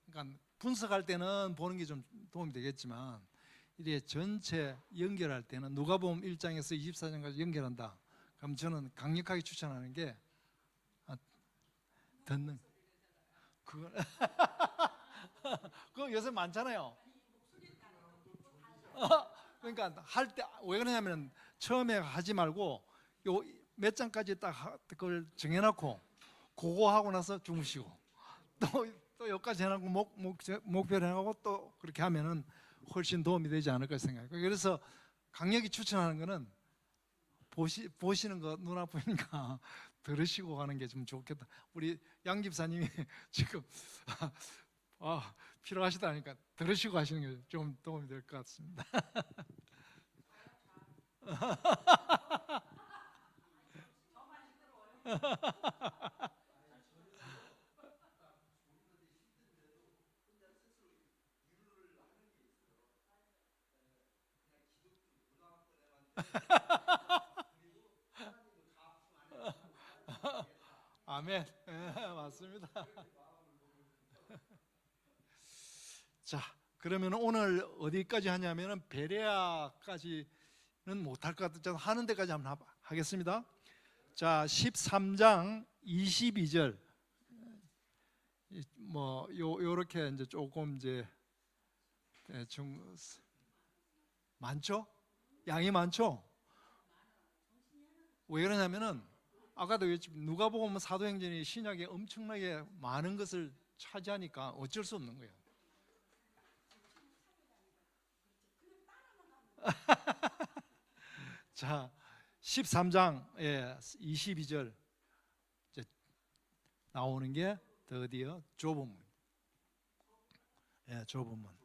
그러니까 분석할 때는 보는 게 좀 도움이 되겠지만, 이게 전체 연결할 때는 누가복음 1장에서 24장까지 연결한다 그럼 저는 강력하게 추천하는 게 듣는 그거 그거 요새 많잖아요. 그러니까 할 때 왜 그러냐면 처음에 하지 말고 요 몇 장까지 딱 그걸 정해놓고 그거 하고 나서 주무시고 또 여기까지 해놓고 목표를 해놓고 또 그렇게 하면은 훨씬 도움이 되지 않을까 생각해요. 그래서 강력히 추천하는 거는 보시는 거 눈 아프니까 들으시고 가는 게 좀 좋겠다. 우리 양 집사님이 지금 필요하시다니까 들으시고 하시는 게 좀 도움이 될 것 같습니다. 아멘. 맞습니다. 자, 그러면 오늘 어디까지 하냐면은 베레아까지는 못할 것 같아서 하는 데까지 한번 하겠습니다. 자, 13장 22절 뭐 요렇게 이제 조금 이제 대충 많죠? 양이 많죠? 왜 그러냐면은 아까도 누가복음 사도행전이 신약에 엄청나게 많은 것을 차지하니까 어쩔 수 없는 거예요. 자, 13장 22절 이제 나오는 게 드디어 좁은 문. 좁은 문.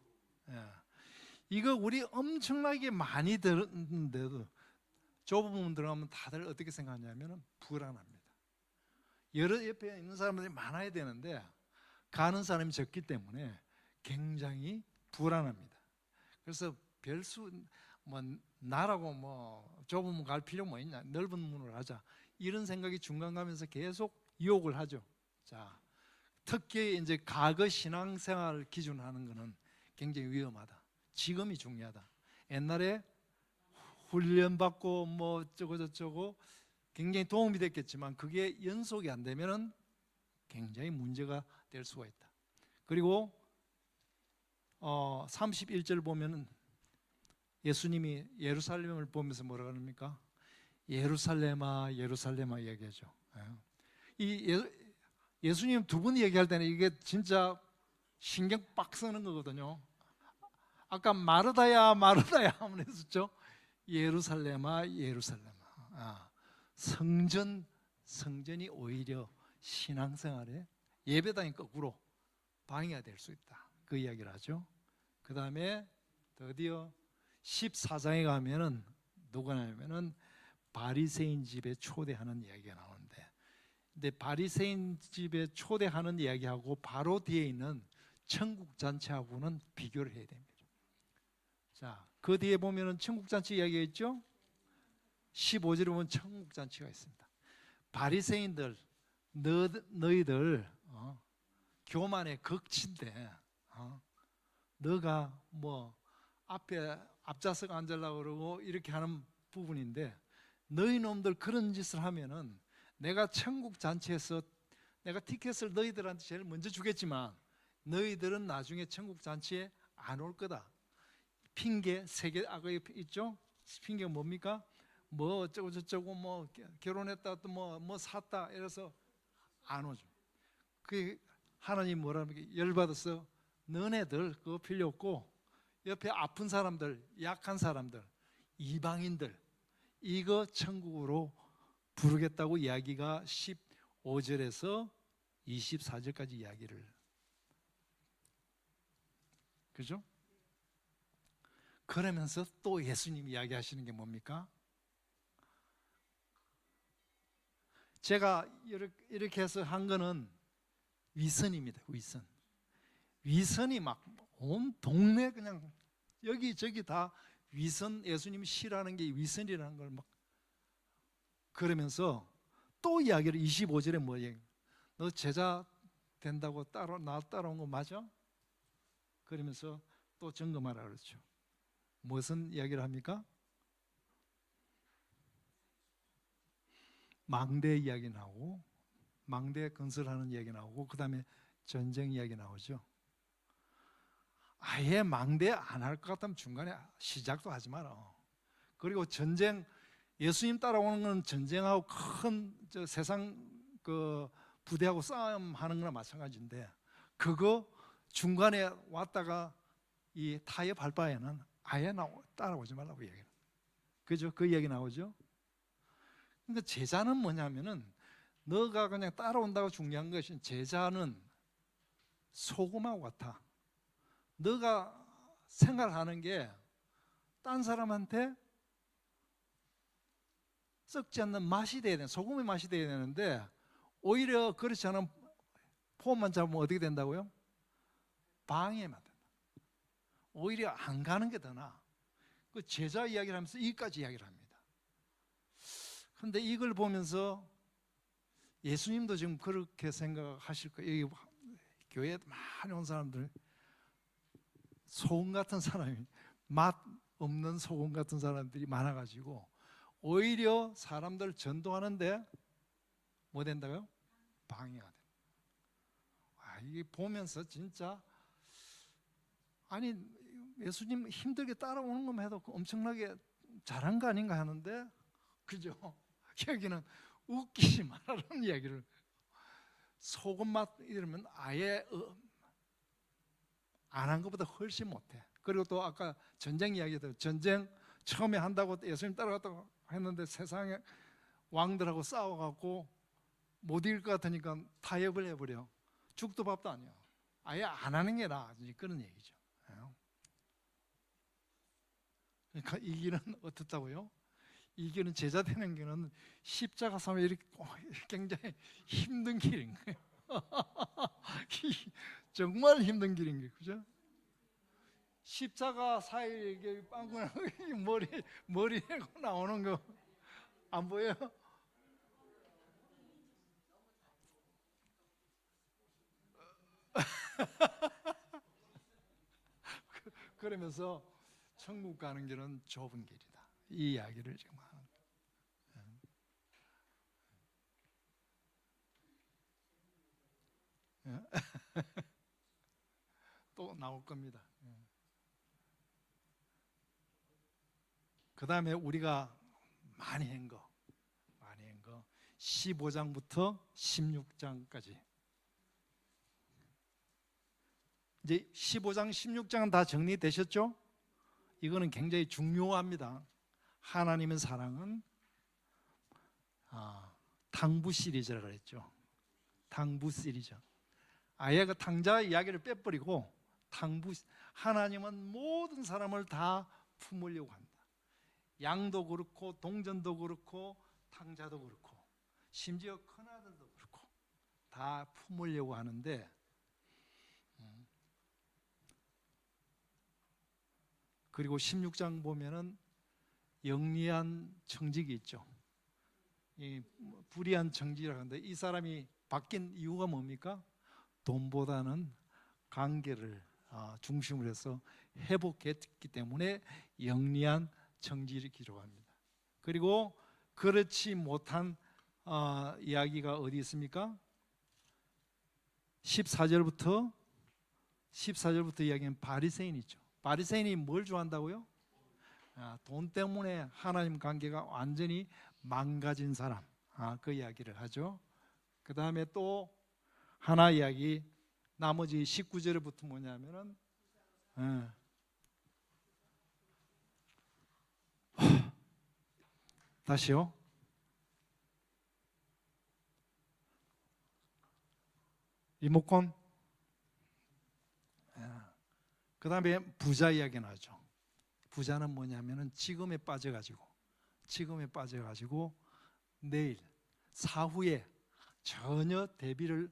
이거 우리 엄청나게 많이 들었는데도 좁은 문 들어가면 다들 어떻게 생각하냐면 불안합니다. 여러 옆에 있는 사람들이 많아야 되는데 가는 사람이 적기 때문에 굉장히 불안합니다. 그래서 별수 뭐 나라고 뭐 좁은 문 갈 필요 뭐 있냐, 넓은 문으로 하자, 이런 생각이 중간 가면서 계속 유혹을 하죠. 자, 특히 이제 과거 신앙생활 기준으로 하는 거는 굉장히 위험하다. 지금이 중요하다. 옛날에 훈련받고 뭐 저쩌고 굉장히 도움이 됐겠지만 그게 연속이 안 되면은 굉장히 문제가 될 수가 있다. 그리고 31절 보면은 예수님이 예루살렘을 보면서 뭐라고 합니까? 예루살렘아 예루살렘아 얘기하죠. 예수님 두 분 얘기할 때는 이게 진짜 신경 빡 쓰는 거거든요. 아까 마르다야 마르다야 하면 했었죠. 예루살렘아 예루살렘아. 성전이 오히려 신앙생활에 예배당이 거꾸로 방해가 될 수 있다. 그 이야기를 하죠. 그 다음에 드디어 14장에 가면은 누구냐면은 바리새인 집에 초대하는 이야기가 나오는데, 근데 바리새인 집에 초대하는 이야기하고 바로 뒤에 있는 천국 잔치하고는 비교를 해야 됩니다. 자, 그 뒤에 보면은 천국 잔치 이야기가 있죠. 15절에 보면 천국 잔치가 있습니다. 바리새인들 너희들 교만의 극치인데 너가 뭐 앞좌석 앉으려고 그러고 이렇게 하는 부분인데, 너희 놈들 그런 짓을 하면은 내가 천국 잔치에서 내가 티켓을 너희들한테 제일 먼저 주겠지만 너희들은 나중에 천국 잔치에 안 올 거다. 핑계 세 개 아까 있죠? 핑계가 뭡니까? 뭐 어쩌고 저쩌고 뭐 결혼했다 또 뭐 샀다 이래서 안 오죠. 그 하나님 뭐랍니까? 열받아서 너네들 그거 필요 없고 옆에 아픈 사람들, 약한 사람들, 이방인들 이거 천국으로 부르겠다고 이야기가 15절에서 24절까지 이야기를, 그죠? 그러면서 또 예수님이 이야기하시는 게 뭡니까? 제가 이렇게 해서 한 거는 위선입니다. 위선이 막 온 동네 그냥 여기저기 다 위선, 예수님이 싫어하는 게 위선이라는 걸 막 그러면서 또 이야기를 25절에 뭐예요? 너 제자 된다고 나 따라온 거 맞아? 그러면서 또 점검하라 그렇죠. 무슨 이야기를 합니까? 망대 이야기 나오고 망대 건설하는 이야기 나오고 그 다음에 전쟁 이야기 나오죠. 아예 망대 안 할 것 같으면 중간에 시작도 하지 마라. 그리고 전쟁, 예수님 따라오는 건 전쟁하고 큰 세상 그 부대하고 싸움하는 거나 마찬가지인데 그거 중간에 왔다가 이 타협할 바에는 아예 따라오지 말라고 얘기해요. 그죠? 그 이야기 나오죠. 그러니까 제자는 뭐냐면은 너가 그냥 따라온다고 중요한 것이 제자는 소금하고 같아. 너가 생각하는 게 딴 사람한테 썩지 않는 맛이 돼야 돼. 소금의 맛이 돼야 되는데 오히려 그렇지 않은 폼만 잡으면 어떻게 된다고요? 방해만 된다. 오히려 안 가는 게 더 나아. 그 제자 이야기를 하면서 이까지 이야기를 합니다. 그런데 이걸 보면서 예수님도 지금 그렇게 생각하실 거예요. 여기 교회에 많이 온 사람들 소금 같은 사람이 맛 없는 소금 같은 사람들이 많아가지고 오히려 사람들 전도하는데 뭐 된다고요? 방해가 된다. 이게 보면서 진짜 아니 예수님 힘들게 따라오는 것만 해도 엄청나게 잘한 거 아닌가 하는데 그죠? 여기는 웃기지 말라는 이야기를 소금 맛 이러면 아예 안 한 것보다 훨씬 못해. 그리고 또 아까 전쟁 이야기도 전쟁 처음에 한다고 예수님 따라갔다고 했는데 세상에 왕들하고 싸워갖고 못 이길 것 같으니까 타협을 해버려. 죽도 밥도 아니야. 아예 안 하는 게 나아. 그런 얘기죠. 그러니까 이 길은 어떻다고요? 이 길은 제자 되는 길은 십자가 삼아 이렇게 굉장히 힘든 길인 거예요. 정말 힘든 길인 게 그죠? 십자가 사이에 이게 빵꾸나 머리 내고 나오는 거 안 보여요? 그러면서 천국 가는 길은 좁은 길이다. 이 이야기를 지금 하는 거예요. 또 나올 겁니다. 그 다음에 우리가 많이 한 거 15장부터 16장까지 이제 15장, 16장은 다 정리되셨죠? 이거는 굉장히 중요합니다. 하나님의 사랑은 당부 시리즈라고 그랬죠. 당부 시리즈. 아예 그 탕자 이야기를 빼버리고 하나님은 모든 사람을 다 품으려고 한다. 양도 그렇고 동전도 그렇고 탕자도 그렇고 심지어 큰아들도 그렇고 다 품으려고 하는데 그리고 16장 보면은 영리한 청직이 있죠. 이 불의한 청직이라고 하는데 이 사람이 바뀐 이유가 뭡니까? 돈보다는 관계를 중심으로 해서 회복했기 때문에 영리한 청지를 기록합니다. 그리고 그렇지 못한 이야기가 어디 있습니까? 14절부터 이야기하면 바리새인이죠. 바리새인이 뭘 좋아한다고요? 돈 때문에 하나님 관계가 완전히 망가진 사람. 그 이야기를 하죠. 그 다음에 또 하나 이야기 나머지 19절부터 뭐냐면은 다시요. 리모컨. 그 다음에 부자 이야기 나죠. 부자는 뭐냐면은 지금에 빠져가지고 내일 사후에 전혀 대비를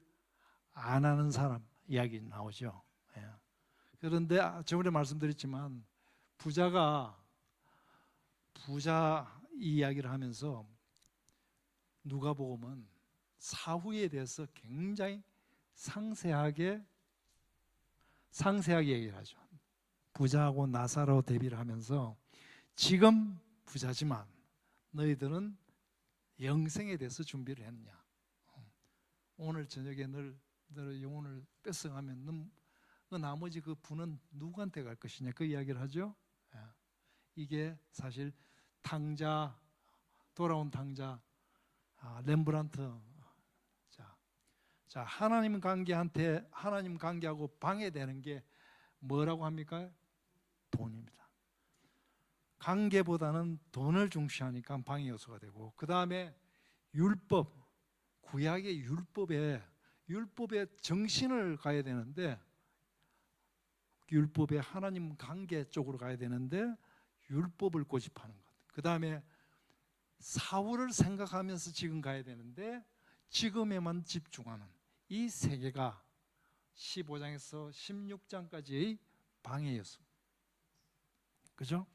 안 하는 사람 이야기 나오죠. 그런데 저번에 말씀드렸지만 부자 이야기를 하면서 누가복음은 사후에 대해서 굉장히 상세하게 얘기를 하죠. 부자하고 나사로 대비를 하면서 지금 부자지만 너희들은 영생에 대해서 준비를 했느냐. 오늘 저녁에 너의 영혼을 뺏어가면 너 나머지 그 부는 누구한테 갈 것이냐, 그 이야기를 하죠. 이게 사실 탕자, 돌아온 탕자, 렘브란트. 자, 하나님 관계하고 방해되는 게 뭐라고 합니까? 돈입니다. 관계보다는 돈을 중시하니까 방해 요소가 되고, 그 다음에 율법, 구약의 율법의 정신을 가야 되는데, 율법의 하나님 관계 쪽으로 가야 되는데 율법을 고집하는 것. 그 다음에 사후를 생각하면서 지금 가야 되는데 지금에만 집중하는 이 세 개가 15장에서 16장까지의 방해였어. 그죠?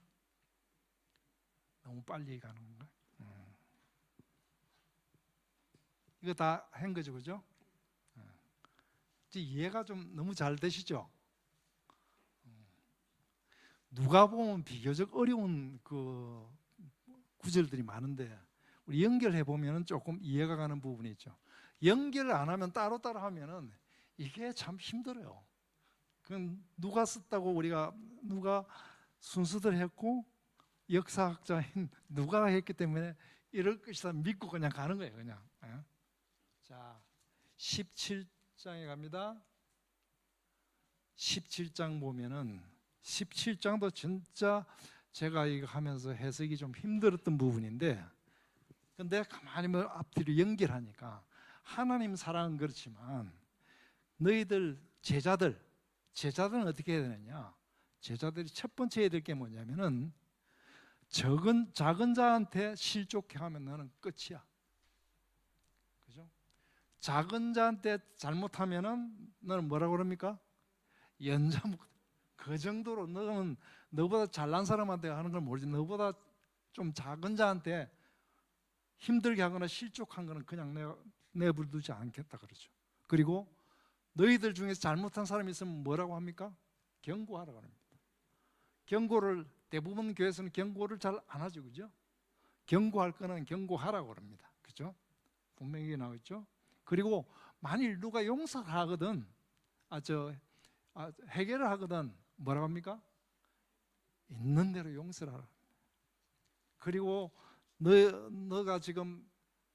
너무 빨리 가는 건가? 이거 다 한 거죠, 그죠? 이해가 좀 너무 잘 되시죠? 누가 보면 비교적 어려운 그 구절들이 많은데 우리 연결해 보면 조금 이해가 가는 부분이 있죠. 연결을 안 하면 따로따로 하면은 이게 참 힘들어요. 그건 누가 썼다고 누가 순서대로 했고 역사학자인 누가 했기 때문에 이럴 것이다 믿고 그냥 가는 거예요, 그냥. 자, 17장에 갑니다. 17장 보면은 17장도 진짜 제가 이거 하면서 해석이 좀 힘들었던 부분인데, 근데 가만히 앞뒤로 연결하니까 하나님 사랑은 그렇지만 너희들 제자들은 어떻게 해야 되느냐? 제자들이 첫 번째 해야 될 게 뭐냐면은 작은 자한테 실족해 하면 너는 끝이야. 그죠? 작은 자한테 잘못하면은 너는 뭐라고 그럽니까? 연자목. 그 정도로 너는 너보다 잘난 사람한테 하는 걸 모르지, 너보다 좀 작은 자한테 힘들게 하거나 실족한 거는 그냥 내가 내버려두지 않겠다 그러죠. 그리고 너희들 중에서 잘못한 사람이 있으면 뭐라고 합니까? 경고하라고 합니다. 경고를 대부분 교회에서는 경고를 잘 안 하죠, 그죠? 경고할 거는 경고하라고 합니다. 그죠? 분명히 나오죠. 그리고 만일 누가 용서를 하거든, 해결을 하거든, 뭐라고 합니까? 있는 대로 용서를 하라. 그리고 너가 지금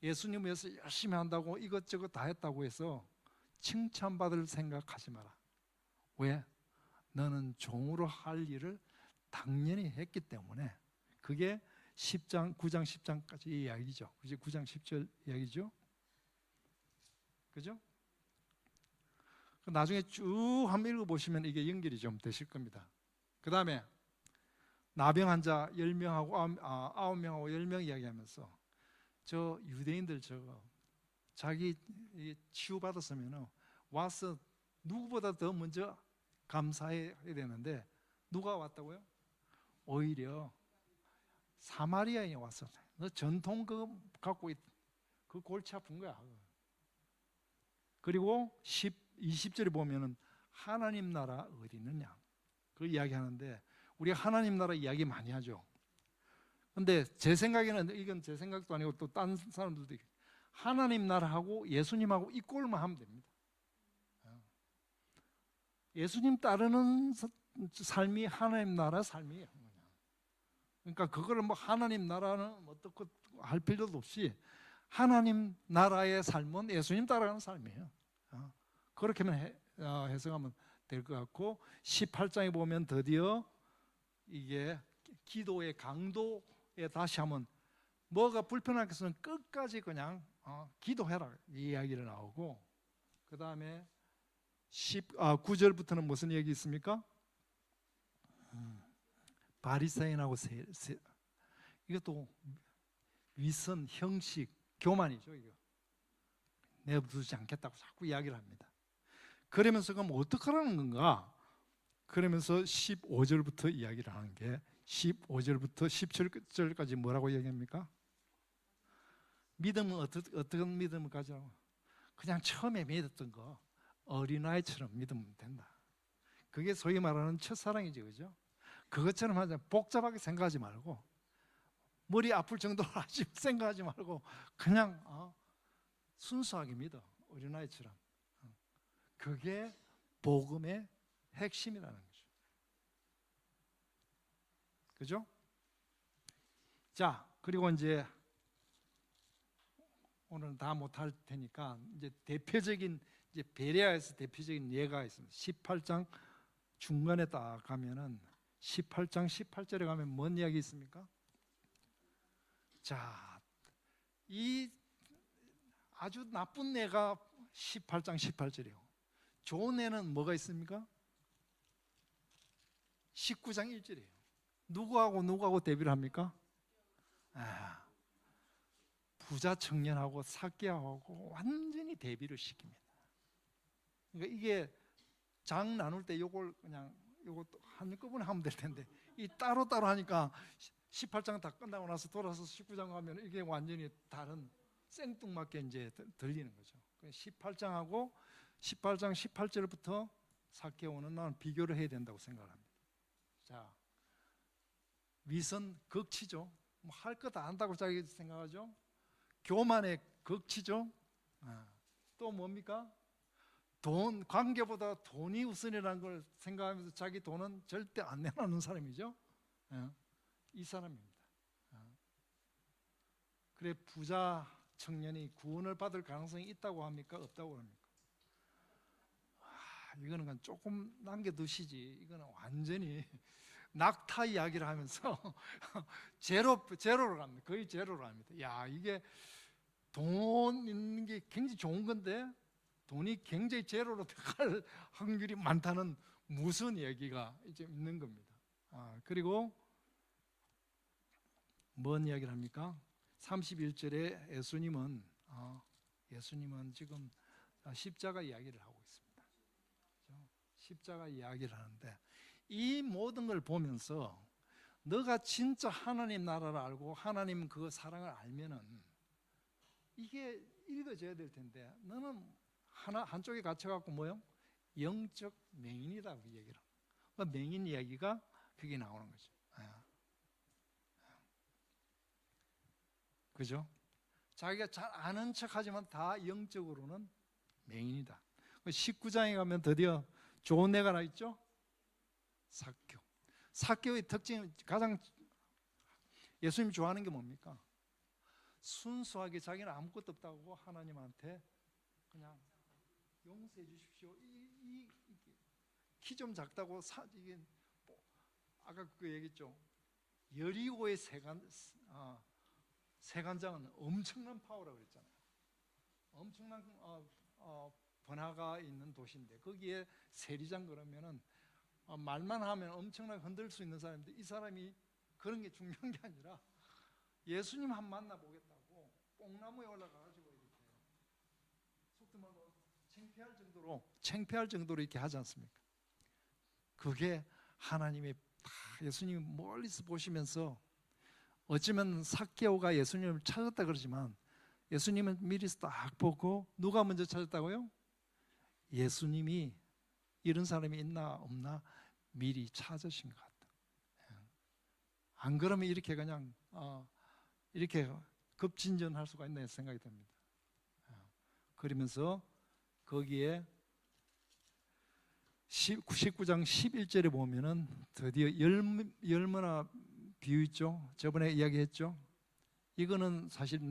예수님 위해서 열심히 한다고 이것저것 다 했다고 해서 칭찬받을 생각하지 마라. 왜? 너는 종으로 할 일을 당연히 했기 때문에. 그게 9장 10장까지 이야기죠. 그죠? 9장 10절 이야기죠. 그죠? 나중에 쭉 한번 읽어보시면 이게 연결이 좀 되실 겁니다. 그 다음에 나병 환자 10명하고 9명하고 10명 이야기하면서 저 유대인들 자기 치유받았으면 와서 누구보다 더 먼저 감사해야 되는데 누가 왔다고요? 오히려 사마리아인이 왔어. 너 전통 그거 갖고 그 골치 아픈 거야. 그리고 20절에 보면은 하나님 나라 어디 있느냐 그 이야기하는데, 우리 하나님 나라 이야기 많이 하죠. 근데 제 생각에는, 이건 제 생각도 아니고 또 다른 사람들도 하나님 나라하고 예수님하고 이 꼴만 하면 됩니다. 예수님 따르는 삶이 하나님 나라 삶이에요. 그러니까 그거를 하나님 나라는 어떻게 할 필요도 없이 하나님 나라의 삶은 예수님 따라가는 삶이에요. 그렇게만 해석하면 될 것 같고, 18장에 보면 드디어 이게 기도의 강도에 다시 한번 뭐가 불편하겠으면 끝까지 그냥 기도해라 이 이야기를 나오고, 그 다음에 9절부터는 무슨 얘기 있습니까? 바리새인하고 이것도 위선, 형식, 교만이죠. 이거 내버려두지 않겠다고 자꾸 이야기를 합니다. 그러면서 그럼 어떡하라는 건가? 그러면서 15절부터 이야기를 하는 게, 15절부터 17절까지 뭐라고 얘기합니까? 믿음은 어떤 믿음을 가지라고? 그냥 처음에 믿었던 거 어린아이처럼 믿으면 된다. 그게 소위 말하는 첫사랑이죠, 그죠? 그것처럼 하자 복잡하게 생각하지 말고 머리 아플 정도로 하지 생각하지 말고 그냥 순수하게 믿어. 어린아이처럼. 그게 복음의 핵심이라는 거죠. 그죠? 자, 그리고 이제 오늘은 다 못할 테니까 이제 대표적인 이제 베레아에서 대표적인 예가 있습니다. 18장 중간에 딱 가면은 18장 18절에 가면 뭔 이야기 있습니까? 자, 이 아주 나쁜 애가 18장 18절이에요. 좋은 애는 뭐가 있습니까? 19장 1절이에요. 누구하고 대비를 합니까? 부자 청년하고 삭개하고 완전히 대비를 시킵니다. 그러니까 이게 장 나눌 때 요걸 그냥 요거 한꺼번에 하면 될 텐데 이 따로따로 하니까 18장 다 끝나고 나서 돌아서 19장 가면 이게 완전히 다른 생뚱맞게 이제 들리는 거죠. 18장하고 18장 18절부터 삭개오는 나는 비교를 해야 된다고 생각을 합니다. 자, 위선 극치죠. 뭐 할 거 다 안다고 자기 생각하죠. 교만의 극치죠. 또 뭡니까? 돈, 관계보다 돈이 우선이라는 걸 생각하면서 자기 돈은 절대 안 내놓는 사람이죠. 이 사람입니다. 그래, 부자 청년이 구원을 받을 가능성이 있다고 합니까? 없다고 합니까? 이거는 조금 남겨두시지. 이거는 완전히 낙타 이야기를 하면서 제로로 갑니다. 거의 제로로 갑니다. 야, 이게 돈 있는 게 굉장히 좋은 건데 돈이 굉장히 제로로 갈 확률이 많다는 무슨 얘기가 이제 있는 겁니다. 그리고 뭔 이야기를 합니까? 31절에 예수님은 지금 십자가 이야기를 하고 있습니다. 십자가 이야기를 하는데 이 모든 걸 보면서 너가 진짜 하나님 나라를 알고 하나님 그 사랑을 알면은 이게 읽어져야 될 텐데 너는 한쪽에 갇혀갖고 뭐요? 영적 맹인이다 그 얘기를. 그 맹인 이야기가 그게 나오는 거죠. 그죠? 자기가 잘 아는 척하지만 다 영적으로는 맹인이다. 19장에 가면 드디어 좋은 애가 나 있죠? 삭개오. 삭개오의 특징, 가장 예수님 좋아하는 게 뭡니까? 순수하게 자기는 아무것도 없다고 하나님한테 그냥 용서해 주십시오. 키 좀 작다고 이게 아까 그 얘기했죠. 여리고의 세관장은 엄청난 파워라고 그랬잖아요. 엄청난 번화가 있는 도시인데 거기에 세리장 그러면은 말만 하면 엄청나게 흔들 수 있는 사람인데 이 사람이 그런 게 중요한 게 아니라 예수님 한 만나보겠다고 뽕나무에 올라가가지고 이렇게 속도 말로 창피할 정도로 이렇게 하지 않습니까? 그게 하나님의 예수님이 멀리서 보시면서 어쩌면 삭개오가 예수님을 찾았다 그러지만 예수님은 미리 딱 보고 누가 먼저 찾았다고요? 예수님이 이런 사람이 있나 없나 미리 찾으신 것 같다. 안 그러면 이렇게 그냥 이렇게 급진전할 수가 있나 생각이 듭니다. 그러면서 거기에 19장 11절에 보면은 드디어 열무나 비유 있죠. 저번에 이야기했죠. 이거는 사실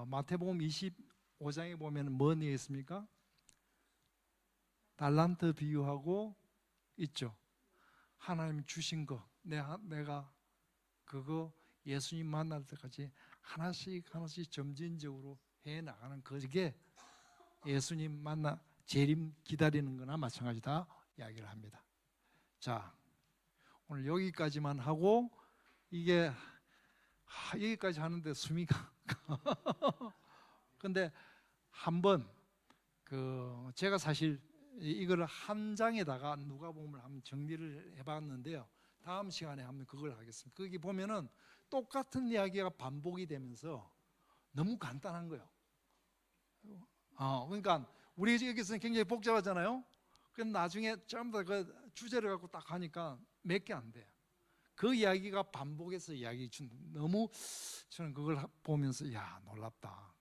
마태복음 25장에 보면 뭔 얘기 있습니까? 달란트 비유하고 있죠. 하나님 주신 거 내가 그거 예수님 만날 때까지 하나씩 점진적으로 해나가는 그게 예수님 만나 재림 기다리는 거나 마찬가지다 이야기를 합니다. 자, 오늘 여기까지만 하고 이게 여기까지 하는데 숨이 가. 근데 한번 제가 사실 이걸 한 장에다가 누가복음을 한번 정리를 해봤는데요. 다음 시간에 한번 그걸 하겠습니다. 거기 보면은 똑같은 이야기가 반복이 되면서 너무 간단한 거예요. 그러니까 우리 여기서는 굉장히 복잡하잖아요. 그럼 나중에 전부 다 그 주제를 갖고 딱 하니까 몇 개 안 돼요. 그 이야기가 반복해서 이야기 준 너무 저는 그걸 보면서 야 놀랍다.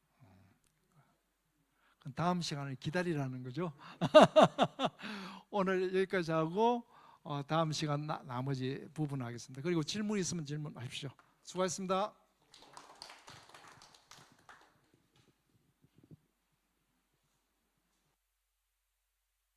다음 시간을 기다리라는 거죠. 오늘 여기까지 하고 다음 시간 나머지 부분 하겠습니다. 그리고 질문 있으면 질문하십시오. 수고하셨습니다.